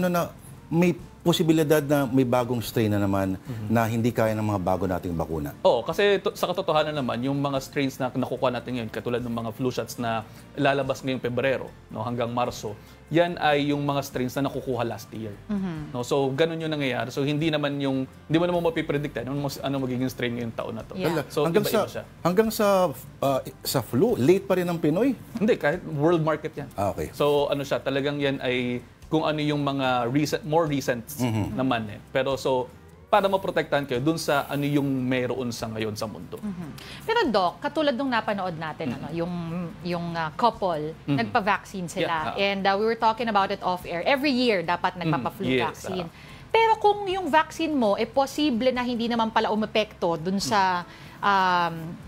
S2: may posibilidad na may bagong strain na naman na hindi kaya ng mga bago nating bakuna.
S12: Oo, kasi sa katotohanan naman, yung mga strains na nakukuha natin ngayon, katulad ng mga flu shots na lalabas ngayong Pebrero hanggang Marso, yan ay yung mga strains na nakukuha last year. No, so, ganun yung nangyayari. So, hindi mo naman mapipredict ano magiging strain ngayong taon na to.
S1: Yeah.
S12: So, iba-iba siya.
S2: Hanggang sa flu, late pa rin ang Pinoy?
S12: Hindi, kahit world market yan.
S2: Okay.
S12: So, siya, talagang yan ay kung ano yung mga more recent naman eh. Pero so, para maprotektahan kayo dun sa ano yung meron sa ngayon sa mundo.
S1: Pero Doc, katulad nung napanood natin, yung couple, nagpa-vaccine sila. And we were talking about it off-air. Every year, dapat nagpapa-flu vaccine. Pero kung yung vaccine mo, posible na hindi naman pala umepekto dun sa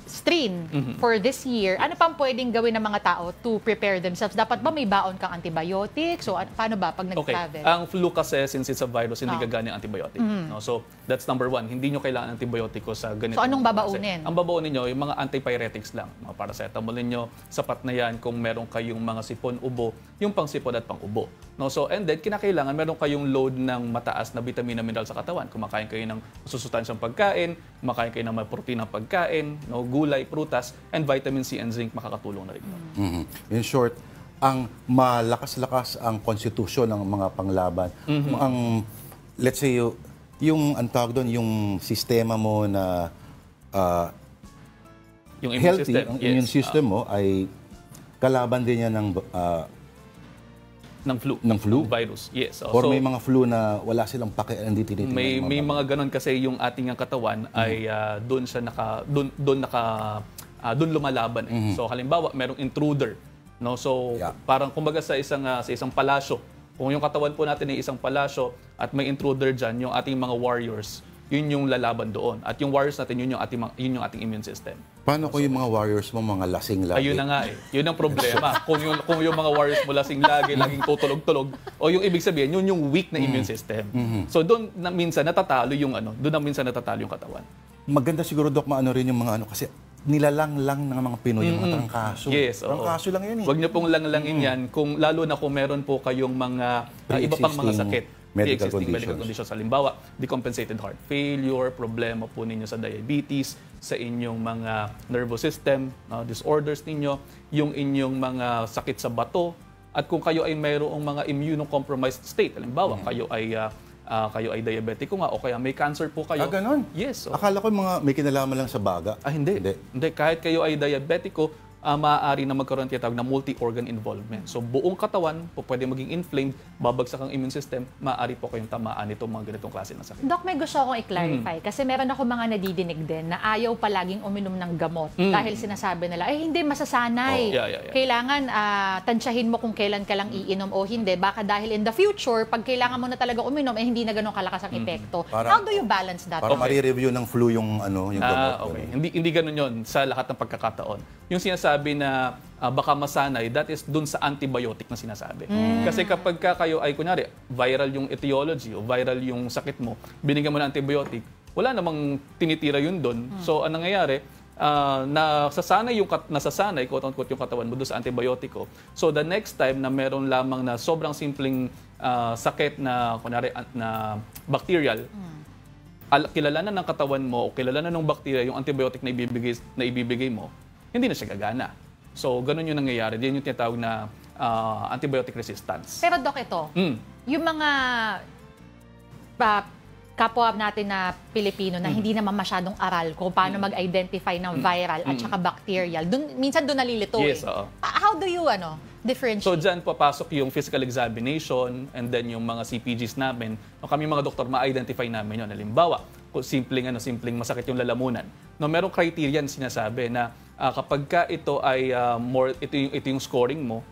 S1: strain for this year, ano pang pwedeng gawin ng mga tao to prepare themselves? Dapat ba may baon kang antibiotics? So, paano ba pag nag-travel?
S12: Ang flu kasi, since it's a virus, hindi gagana ang antibiotic. No? So, that's number one. Hindi nyo kailangan antibiotiko sa ganito.
S1: So, anong babaunin?
S12: Ang babaunin nyo, yung mga antipyretics lang. Mga paracetamol ninyo, sapat na yan kung meron kayong mga sipon, ubo, yung pang sipon at pang ubo. No? So, and then, kinakailangan meron kayong load ng mataas na vitamina mineral sa katawan. Kumakain kayo ng susustansyang pagkain, kumakain kayo ng protein ng pagkain, no? Gulay, prutas, and vitamin C and zinc makakatulong na rin.
S2: In short, ang malakas-lakas ang konstitusyon ng mga panglaban. Ang, let's say, yung ang tawag doon, yung sistema mo na
S12: yung
S2: healthy, ang immune system mo ay kalaban din yan ng flu?
S12: Virus, yes.
S2: Or may mga flu na wala silang pakialam, hindi tinitingnan.
S12: May mga ganon kasi yung ating katawan ay doon lumalaban. So halimbawa, merong intruder, no? So parang kumbaga sa isang palasyo, kung yung katawan po natin ay isang palasyo at may intruder diyan, yung ating mga warriors, yun yung lalaban doon. At yung warriors natin, yun yung ating immune system.
S2: Paano kung yung mga warriors mo mga lasing lagi?
S12: Ayun na nga eh. Yun ang problema. kung yung mga warriors mo lasing lagi, laging tutulog-tulog, o yung ibig sabihin, yun yung weak na immune system. So doon na minsan natatalo yung katawan.
S2: Maganda siguro, Doc, maano rin yung mga kasi nilalang lang ng mga Pinoy yung mga trangkaso.
S12: Yes,
S2: trangkaso lang yan eh.
S12: Huwag niyo pong lang-langin yan, lalo na kung meron po kayong mga iba pang mga sakit.
S2: Medical
S12: conditions. Halimbawa, decompensated heart failure, problema po ninyo sa diabetes, sa inyong mga nervous system, disorders ninyo, yung inyong mga sakit sa bato, at kung kayo ay mayroong mga immunocompromised state, halimbawa, kayo ay diabetico nga o kaya may cancer po kayo.
S2: Ganon?
S12: Yes.
S2: Akala ko may kinalaman lang sa baga.
S12: Hindi. Kahit kayo ay diabetico, maaari na magkaroon ng tinatawag na multi-organ involvement. So buong katawan po pwede maging inflamed, babagsak ang immune system, maaari po kayong tamaan itong mga ganitong klase ng sakit.
S1: Doc, may gusto akong i-clarify kasi meron ako mga nadidinig din na ayaw palaging uminom ng gamot dahil sinasabi nila, hindi masasanay. Kailangan tansyahin mo kung kailan ka lang iinom o hindi. Baka dahil in the future, pag kailangan mo na talaga uminom, hindi na ganun kalakas ang epekto. How do you balance that?
S2: Para ma-review ng flu yung gamot.
S12: Hindi ganun yun sa lahat ng pagkakataon. Yung sinasabi na baka masanay, that is dun sa antibiotic na sinasabi. Kasi kapag kayo ay, kunyari, viral yung etiology o viral yung sakit mo, binigyan mo ng antibiotic, wala namang tinitira yun dun. So, anong nangyayari? Nasasanay, quote-unquote, yung katawan mo doon sa antibiotiko. So, the next time na meron lamang na sobrang simpleng sakit na, kunyari, na bacterial, kilalanan ng katawan mo o kilalanan ng bacteria yung antibiotic na ibibigay mo, hindi na siya gagana. So, ganun yung nangyayari. Yan yung tinatawag na antibiotic resistance.
S1: Pero Doc, ito, yung mga kapwa natin na Pilipino na hindi naman masyadong aral kung paano mag-identify ng viral at saka bacterial, minsan doon nalilito How do you differentiate?
S12: So, dyan papasok yung physical examination and then yung mga CPGs namin. Kami mga doktor, ma-identify namin yun. Halimbawa, kung simpleng masakit yung lalamunan. Merong criterion sinasabi na kapag ka ito ay ito yung scoring mo,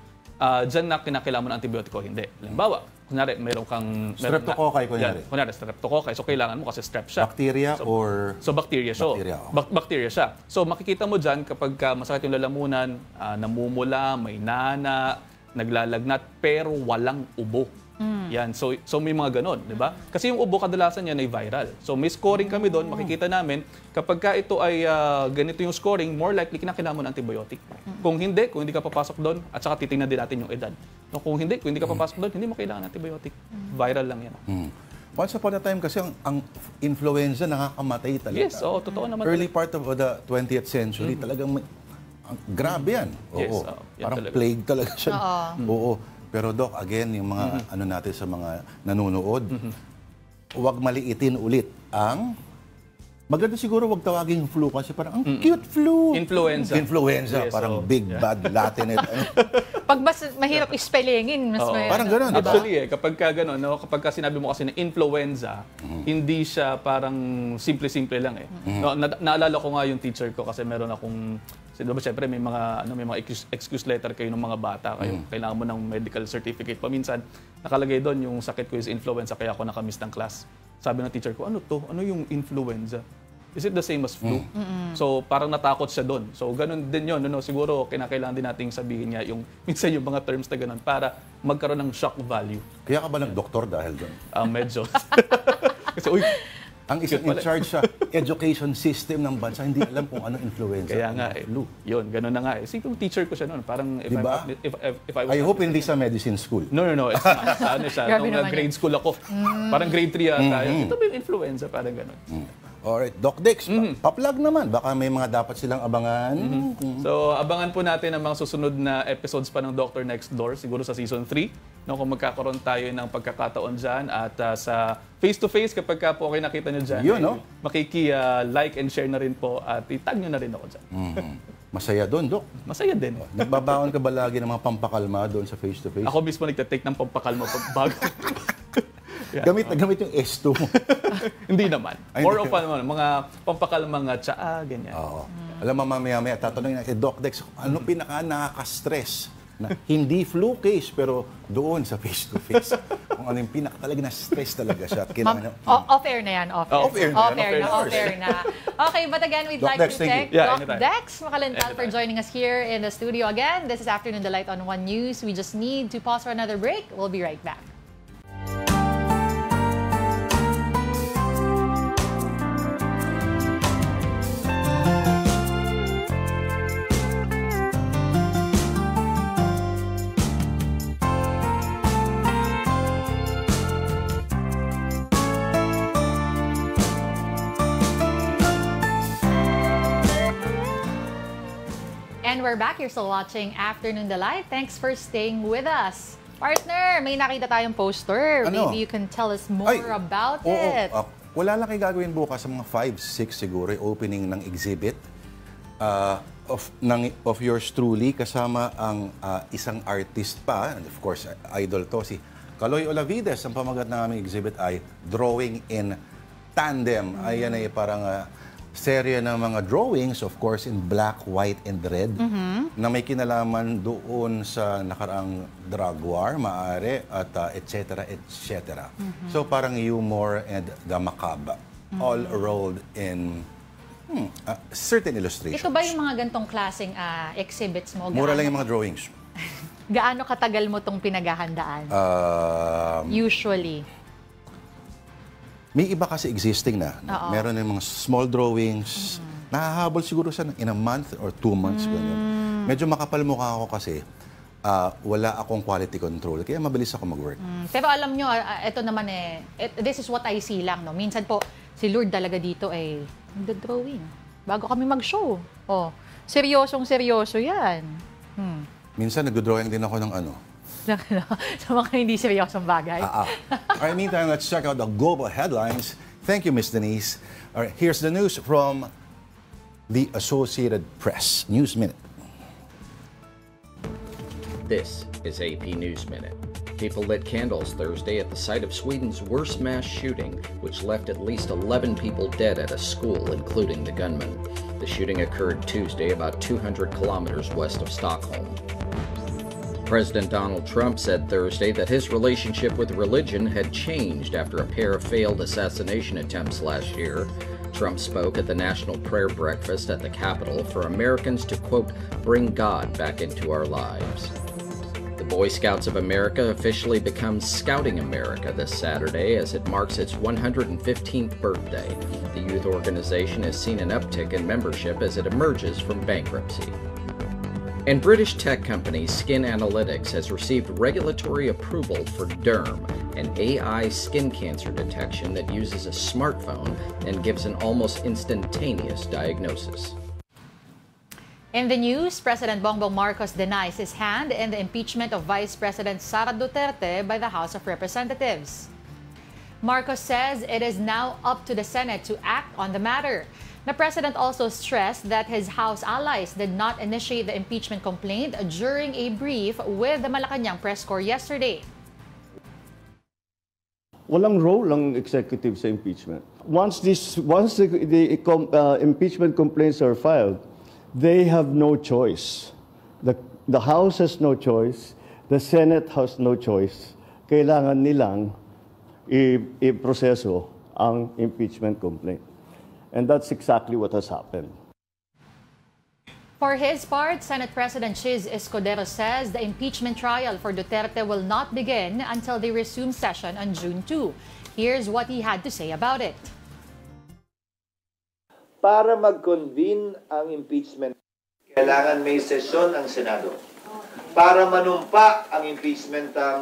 S12: dyan na kinakailangan mo ng antibiotiko, hindi. Halimbawa, kunyari, meron kang...
S2: Streptococci, kunyari.
S12: Kunyari, streptococci. So, kailangan mo kasi strep siya.
S2: Bacteria or...
S12: So, bacteria siya. Bacteria siya. So, makikita mo dyan kapag masakit yung lalamunan, namumula, may nana, naglalagnat, pero walang ubo. Yan. So may mga ganon, di ba? Kasi yung ubo kadalasan yan ay viral. So may scoring kami doon, makikita namin kapag ka ito ay ganito yung scoring, more likely kinakailangan mo ng antibiotic. Kung hindi ka papasok doon, at saka titingnan din natin yung edad. No, kung hindi ka papasok doon, hindi mo kailangan ng antibiotic. Viral lang yan.
S2: Once upon a time kasi ang influenza nakakamatay talaga.
S12: Yes, totoo naman.
S2: Early part of the 20th century, talagang grabe yan.
S12: Yes,
S2: parang talaga. Plague talaga siya. Oo. Pero Doc, again, yung mga natin sa mga nanonood, huwag maliitin ulit ang... Maganda siguro huwag tawagin yung flu kasi parang ang cute flu.
S12: Influenza.
S2: Yes, parang big, bad, Latin.
S1: Pag mas mahirap ispellingin, mas mahirap.
S2: Parang gano'n, diba?
S12: Actually, kapag ka sinabi mo kasi na influenza, hindi siya parang simple-simple lang . Naalala ko nga yung teacher ko kasi meron akong... Siyempre, may mga excuse letter kayo ng mga bata. Kailangan mo ng medical certificate. Paminsan, nakalagay doon yung sakit ko is influenza, kaya ako nakamiss ng class. Sabi ng teacher ko, ano to? Ano yung influenza? Is it the same as flu? So, parang natakot siya doon. So, ganun din yun. Siguro, kinakailangan din nating sabihin niya minsan yung mga terms na ganun para magkaroon ng shock value.
S2: Kaya ka ba nag-doktor dahil doon?
S12: Medyo. Kasi,
S2: ang isang in charge sa education system ng bansa, hindi alam kung ano influenza.
S12: Kaya nga, yun, gano'n na nga. Yung teacher ko siya noon, parang
S2: diba?
S12: if I was...
S2: I hope hindi sa medicine school.
S12: No. It's not. Ano siya? Nung grade school ako. Parang grade 3 yata. Ito ba yung influenza? Parang gano'n.
S2: Alright, Doc Dex, pa-plug naman. Baka may mga dapat silang abangan.
S12: So, abangan po natin ang mga susunod na episodes pa ng Dr. Next Door, siguro sa Season 3. Kung magkakaroon tayo ng pagkakataon dyan. At sa face-to-face, kapag ka po kayo nakita nyo dyan, makiki-like and share na rin po at itag nyo na rin ako dyan.
S2: Masaya doon, Doc.
S12: Masaya din.
S2: Nagbabaon ka ba lagi ng mga pampakalma doon sa face-to-face?
S12: Ako mismo nagtatake ng pampakalma bago.
S2: Gamit yung S2 mo.
S12: Hindi naman. More of mga pampakalmang tsaa, ganyan.
S2: Alam mo, mamaya tatanungin natin, Doc Dex, ano pinaka nakaka-stress? Na hindi flu case, pero doon sa face-to-face. Kung ano yung pinaka talaga na stress talaga siya.
S1: Off-air na yan. Off-air na. Okay, but again, we'd like to thank Doc Dex Macalental for joining us here in the studio again. This is Afternoon Delight on One News. We just need to pause for another break. We'll be right back. And we're back. You're still watching Afternoon Delight. Thanks for staying with us. Partner, may nakita tayong poster. Maybe you can tell us more about it.
S2: Wala lang kayo gagawin bukas sa mga 5, 6 siguro, opening ng exhibit. of yours truly kasama ang isang artist pa, and of course idol to, si Kaloy Olavides. Ang pamagat ng aming exhibit ay Drawing in Tandem. Ayan ay parang serye ng mga drawings, of course in black, white, and red, na may kinalaman doon sa nakaraang drug war, maaari, at etc. etc. So parang humor and the macabre all rolled in certain illustrations.
S1: Ito ba yung mga gantong klaseng exhibits mo?
S2: Mura lang yung mga drawings.
S1: Gaano katagal mo itong pinaghahandaan? Usually? May
S2: iba kasi existing na. Meron yung mga small drawings. Nahahabol siguro sa in a month or 2 months. Medyo makapal mukha ako kasi wala akong quality control. Kaya mabilis ako mag-work.
S1: Pero alam nyo, ito naman this is what I see lang. No? Minsan po, si Lord talaga dito ay nagda-drawing. Bago kami mag-show. Seryosong-seryoso yan.
S2: Minsan nagdo-drawing din ako ng
S1: sa mga hindi seryosong bagay.
S2: Alright, meantime, let's check out the global headlines. Thank you, Ms. Denise. Alright, here's the news from the Associated Press. News Minute.
S13: This is AP News Minute. People lit candles Thursday at the site of Sweden's worst mass shooting, which left at least 11 people dead at a school, including the gunman. The shooting occurred Tuesday about 200 kilometers west of Stockholm. President Donald Trump said Thursday that his relationship with religion had changed after a pair of failed assassination attempts last year. Trump spoke at the National Prayer Breakfast at the Capitol for Americans to, quote, bring God back into our lives. The Boy Scouts of America officially becomes Scouting America this Saturday as it marks its 115th birthday. The youth organization has seen an uptick in membership as it emerges from bankruptcy. And British tech company Skin Analytics has received regulatory approval for Derm, an AI skin cancer detection that uses a smartphone and gives an almost instantaneous diagnosis.
S1: In the news, President Bongbong Marcos denies his hand in the impeachment of Vice President Sara Duterte by the House of Representatives. Marcos says it is now up to the Senate to act on the matter. The president also stressed that his House allies did not initiate the impeachment complaint during a brief with the Malacanang press corps yesterday.
S14: Walang role ang executive sa impeachment. Once the impeachment complaints are filed, they have no choice. The House has no choice. The Senate has no choice. Kailangan nilang i-proseso ang impeachment complaint. And that's exactly what has happened.
S1: For his part, Senate President Chiz Escudero says the impeachment trial for Duterte will not begin until they resume session on June 2. Here's what he had to say about it.
S15: Para mag-convene ang impeachment, kailangan may sesyon ang Senado. Para manumpa ang impeachment ng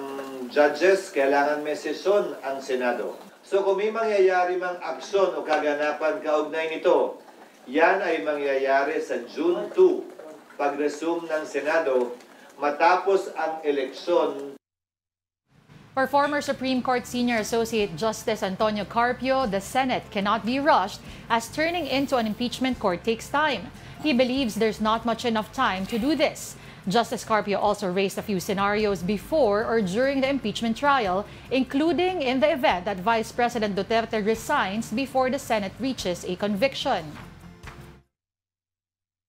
S15: judges, kailangan may sesyon ang Senado. So kung may mangyayari mang aksyon o kaganapan kaugnay nito, yan ay mangyayari sa June 2, pag-resume ng Senado, matapos ang eleksyon.
S1: For former Supreme Court Senior Associate Justice Antonio Carpio, the Senate cannot be rushed as turning into an impeachment court takes time. He believes there's not much enough time to do this. Justice Carpio also raised a few scenarios before or during the impeachment trial, including in the event that Vice President Duterte resigns before the Senate reaches a conviction.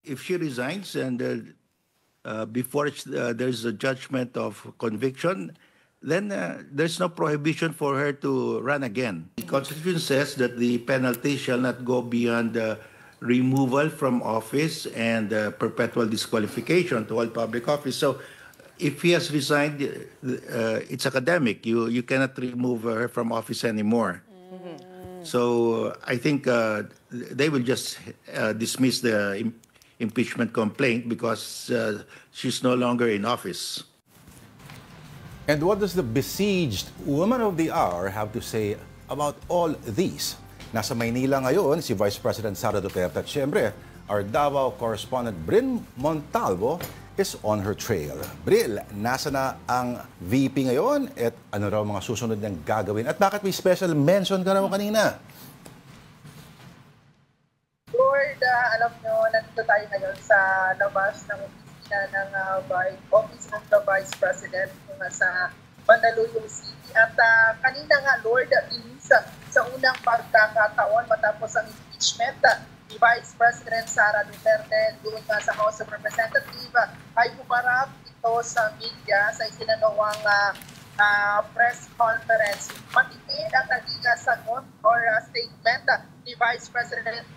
S16: If she resigns and before there's a judgment of conviction, then there's no prohibition for her to run again. The Constitution says that the penalty shall not go beyond removal from office and perpetual disqualification to all public office. So if he has resigned, it's academic. You cannot remove her from office anymore. So I think they will just dismiss the impeachment complaint because she's no longer in office.
S2: And what does the besieged woman of the hour have to say about all these? Nasa Maynila ngayon si Vice President Sara Duterte at siyempre, our Davao correspondent Bryn Montalvo is on her trail. Bril, nasa na ang VP ngayon at ano raw mga susunod niyang gagawin? At bakit may special mention ka raw kanina?
S17: Lord, alam nyo, nandito tayo ngayon sa labas ng opisina ng Office of the Vice President sa Mandaluyong City. At kanina nga, Lord, sa unang pagkakataon matapos ang impeachment ni Vice President Sara Duterte doon nga sa House of Representatives ay pumarap ito sa media sa isinagawang press conference. Matipid ang naging sagot or statement ni Vice President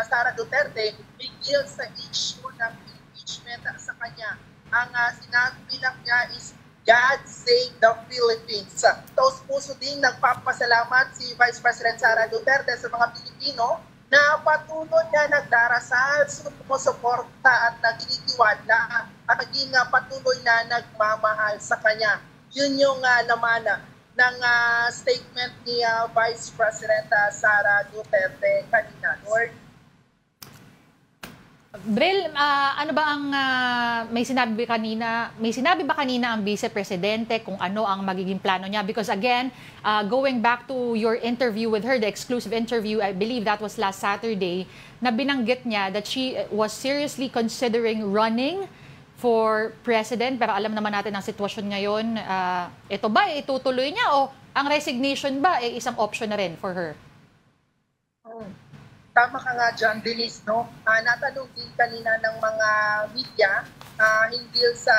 S17: Sara Duterte bigil sa issue ng impeachment sa kanya. Ang sinabi lang niya is God save the Philippines. Taos puso din nagpapasalamat si Vice President Sara Duterte sa mga Pilipino na patuloy na nagdarasal, sumusuporta at nagtitiwala at naging patuloy na nagmamahal sa kanya. Yun yung laman ng statement ni Vice President Sara Duterte kanina. Lord?
S1: Bril, ano ba ang may sinabi ba kanina ang Vice Presidente kung ano ang magiging plano niya? Because again, going back to your interview with her, the exclusive interview, I believe that was last Saturday, na binanggit niya that she was seriously considering running for president. Pero alam naman natin ang sitwasyon ngayon. Ito ba, itutuloy niya o ang resignation ba isang option na rin for her?
S17: Tama ka nga dyan, Denise, no? Natanong din kanina ng mga media hinggil sa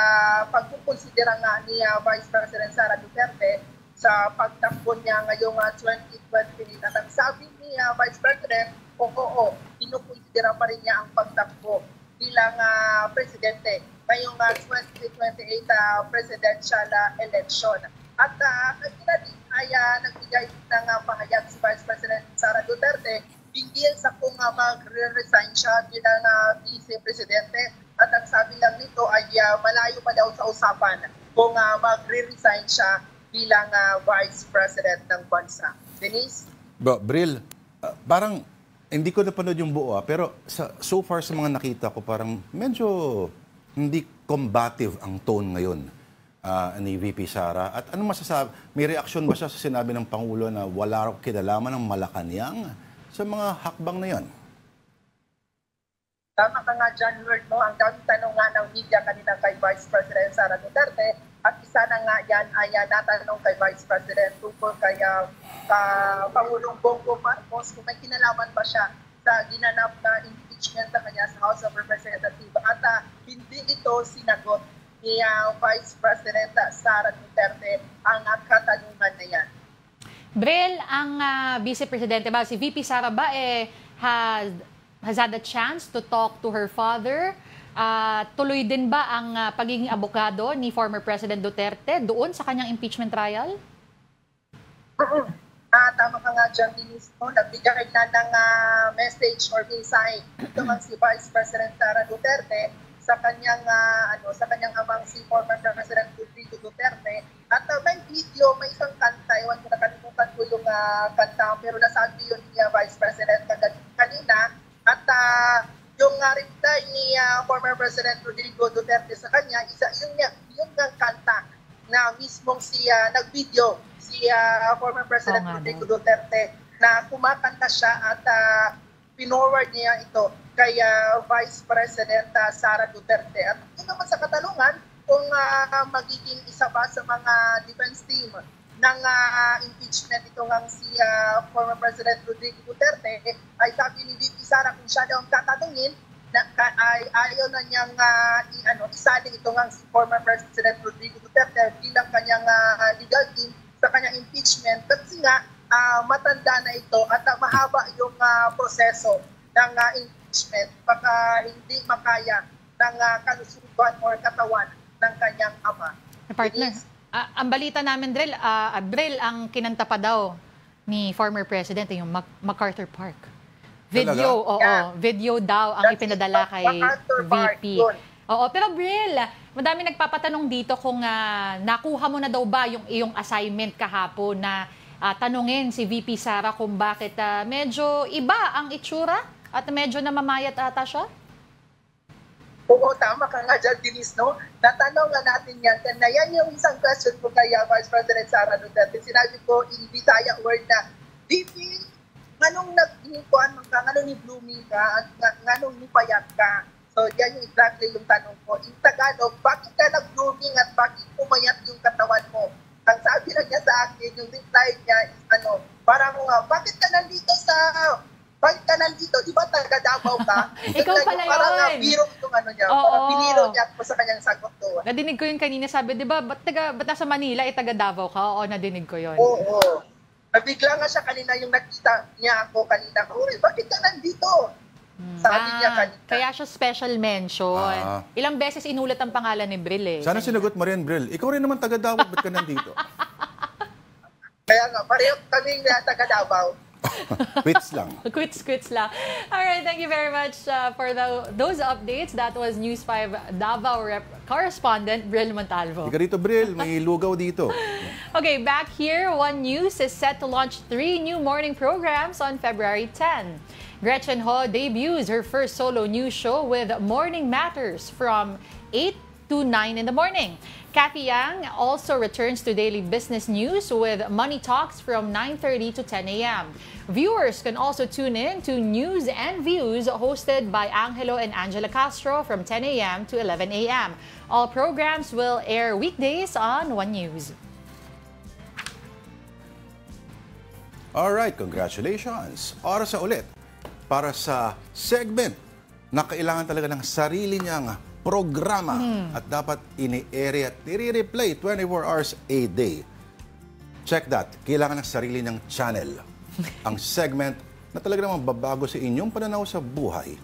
S17: pagkukonsidera nga ni Vice President Sara Duterte sa pagtakbo niya ngayong 2028. At ang sabi ni Vice President, oo, kinukonsidera pa rin niya ang pagtakbo bilang presidente ngayong 2028 presidential election. At kanina din ay nagbigay ng pahayag si Vice President Sara Duterte hinggil sa kung magre-resign siya bilang vice-presidente. At ang sabi lang nito ay malayo pa daw sa usapan kung magre-resign siya bilang vice president ng bansa. Denise?
S2: Bril, parang hindi ko napanood yung buo pero so far sa mga nakita ko parang medyo hindi combative ang tone ngayon ni VP Sara. At ano masasabi? May reaksyon ba siya sa sinabi ng Pangulo na wala raw kinalaman ng Malacanang sa mga hakbang na yan?
S17: Tama ka nga dyan, Lord, no? Ang daming tanong nga ng media kanina kay Vice President Sara Duterte at isa na nga yan ay natanong kay Vice President tungkol kay Pangulong Bongbong Marcos kung may kinalaman ba siya sa ginanap na impeachment sa kanya sa House of Representatives. At hindi ito sinagot ni Vice President Sara Duterte ang katanungan na yan.
S1: Bril, ang Vice Presidente ba, si VP Sara ba, has had a chance to talk to her father? Tuloy din ba ang pagiging abogado ni former President Duterte doon sa kanyang impeachment trial?
S17: Tama ka nga dyan, Denise. Nagbigay na ng message or mensahe ito si Vice President Sara Duterte sa kanyang amang si former President Rodrigo Duterte. At may video, may isang kanta, iwan ko nakalimutan ko yung kanta, pero nasabi yun ni Vice President kanina. At yung reply ni former President Rodrigo Duterte sa kanya, yung kanta na mismong nag-video si former President Rodrigo Duterte na kumakanta siya at pinorward niya ito kay Vice President Sara Duterte. At yun naman sa katanungan kung magiging isa ba sa mga defense team ng impeachment ito ng si former President Rodrigo Duterte, ay sabi ni VP Sara kung siya daw ang tatanungin ay ayaw na niyang isali ito ng si former President Rodrigo Duterte bilang kanyang legal team sa kanyang impeachment kasi nga matanda na ito at mahaba yung proseso ng impeachment, baka hindi makaya ng kalusugan or katawan ng kanyang ama.
S1: Partner, ang balita namin, Bril, ang kinanta pa daw ni former President yung MacArthur Park. Video, video daw ang ipinadala kay VP. Oo, pero Bril, madami nagpapatanong dito kung nakuha mo na daw ba yung iyong assignment kahapon na tanungin si VP Sara kung bakit medyo iba ang itsura at medyo namamayat ata siya?
S17: Oo, tama ka nga dyan, Denise, no? Natanong nga natin yan. Na yan yung isang question ko kay Vice President Sara Duterte. Sinabi ko in Bisaya word na, VP, nganong nagnikuan man ka, nganong ni blooming ka, at nganong ni payat ka. So, yan yung exactly yung tanong ko. In Tagalog, bakit ka nag-blooming at bakit pumayat yung katawan mo? Ang sabi lang niya sa akin, yung reply niya is parang bakit ka nandito? Di ba taga Davao ka?
S1: Ikaw pala yun.
S17: Parang biro itong niya.
S1: Oo.
S17: Parang biniro niya ako sa kanyang sagot doon.
S1: Nadinig ko yun kanina, sabi, di ba, ba't nasa Manila, taga Davao ka? Oo, nadinig ko yun.
S17: Oo. Nabigla nga siya kanina yung nakita niya ako kanina. Uy, bakit ka nandito? Sabi niya kanina.
S1: Kaya siya special mention. Ilang beses inulat ang pangalan ni Bril eh.
S2: Sana sinagot mo rin, Bril. Ikaw rin naman taga Davao, ba't ka nandito?
S17: Kaya nga, pareho kaming taga Davao.
S2: Quits lang.
S1: Quits lang. Alright, thank you very much for those updates. That was News 5 Davao correspondent Bril Montalvo.
S2: Ika dito, Bril. May lugaw dito.
S1: Okay, back here, One News is set to launch 3 new morning programs on February 10. Gretchen Ho debuts her first solo news show with Morning Matters from 8 to 9 in the morning. Kathy Yang also returns to daily business news with Money Talks from 9:30 to 10 a.m. Viewers can also tune in to News and Views hosted by Angelo and Angela Castro from 10 a.m. to 11 a.m. All programs will air weekdays on One News.
S2: Alright, congratulations. Oras na ulit para sa segment na kailangan talaga ng sarili niyang programa at dapat ini-ere at nire-replay 24 hours a day. Check that. Kailangan ng sarili niyang channel. Ang segment na talaga namang babago sa inyong pananaw sa buhay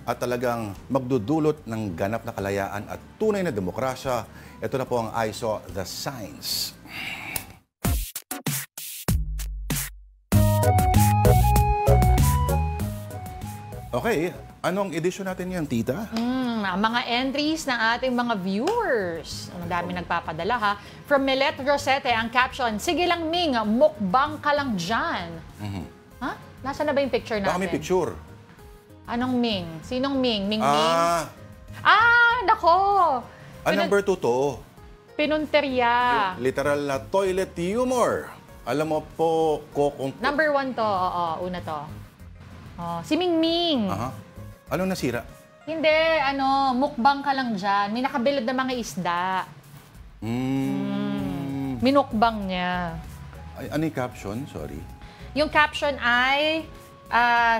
S2: at talagang magdudulot ng ganap na kalayaan at tunay na demokrasya. Ito na po ang I Saw the Signs. Okay, anong edisyon natin yan, tita?
S1: Mga entries ng ating mga viewers. Ang dami nagpapadala ha. From Milet Rosete, ang caption, sige lang Ming, mukbang ka lang dyan. Ha? Nasaan na ba yung picture natin?
S2: Baka may picture.
S1: Anong Ming? Sinong Ming? Ming? Nako!
S2: Number 2 to.
S1: Pinunterya.
S2: Literal na toilet humor. Alam mo po,
S1: Number 1 to. Oo, una to. Si Ming Ming.
S2: Anong nasira?
S1: Hindi, mukbang ka lang dyan. May nakabilad na mga isda. Minukbang niya.
S2: Ano yung caption? Sorry.
S1: Yung caption ay,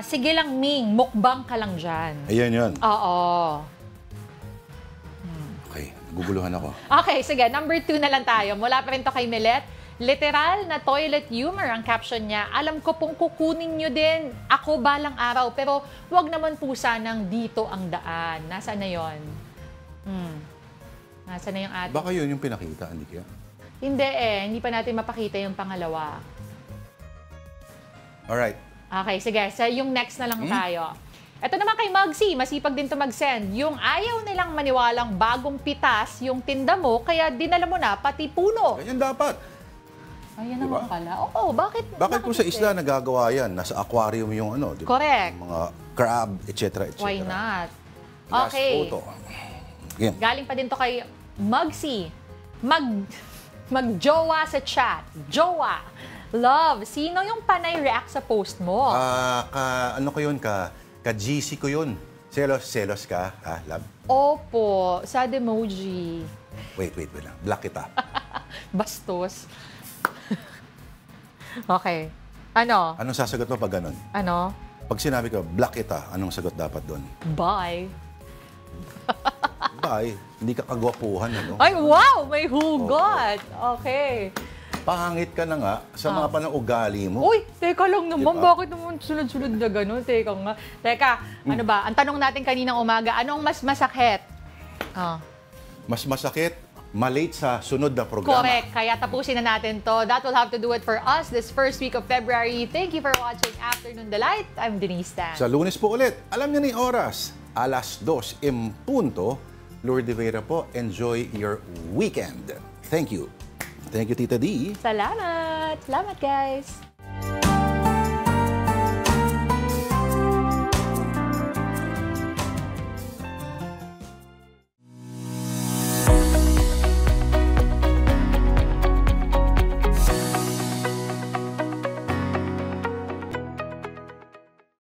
S1: sige lang Ming, mukbang ka lang dyan.
S2: Ayan yun.
S1: Oo.
S2: Okay, naguguluhan ako.
S1: Okay, sige. Number 2 na lang tayo. Mula pa rin to kay Milet. Literal na toilet humor ang caption niya. Alam ko pong kukunin nyo din ako balang araw. Pero wag naman po sanang dito ang daan. Nasaan na yun? Nasaan na yung ating?
S2: Baka yun yung pinakita, hindi kaya?
S1: Hindi hindi pa natin mapakita yung pangalawa.
S2: Alright.
S1: Okay, sige. So yung next na lang tayo. Ito naman kay Mugsy, masipag din to mag-send. Yung ayaw nilang maniwalang bagong pitas yung tinda mo, kaya dinala mo na pati puno.
S2: Ganyan dapat.
S1: Ayan naman pala. Oo, bakit?
S2: Bakit kung sa isla nagagawa yan? Nasa aquarium yung di ba?
S1: Correct.
S2: Mga crab, etc.
S1: Why not?
S2: Last
S1: Okay.
S2: photo. Again.
S1: Galing pa din to kay Mugsy. Mag-jowa sa chat. Jowa. Love, sino yung panay react sa post mo?
S2: Ano ko yun? Ka-GC ko yun. Selos ka, ha, love?
S1: Opo, sad emoji.
S2: Wait lang. Block kita.
S1: Bastos. Okay. Ano?
S2: Anong sasagot mo pag ganun?
S1: Ano?
S2: Pag sinabi ko, block kita, anong sagot dapat doon?
S1: Bye.
S2: Bye. Hindi ka kagwapuhan,
S1: Ay, wow! May hugot! Okay.
S2: Pangit ka na nga sa mga panang-ugali mo.
S1: Uy, teka lang naman.
S2: Diba?
S1: Bakit naman sunod-sunod na gano'n? Teka nga. Teka, ano ba? Ang tanong natin kaninang umaga, anong mas masakit?
S2: Mas masakit, malate sa sunod na programa.
S1: Correct. Kaya tapusin na natin to. That will have to do it for us this first week of February. Thank you for watching Afternoon Delight. I'm Denise Tan.
S2: Sa Lunes po ulit, alam niyo na yung oras, 2:00 in punto. Lourdes Vera po, enjoy your weekend. Thank you. Thank you, Tita D.
S1: Salamat. Salamat, guys.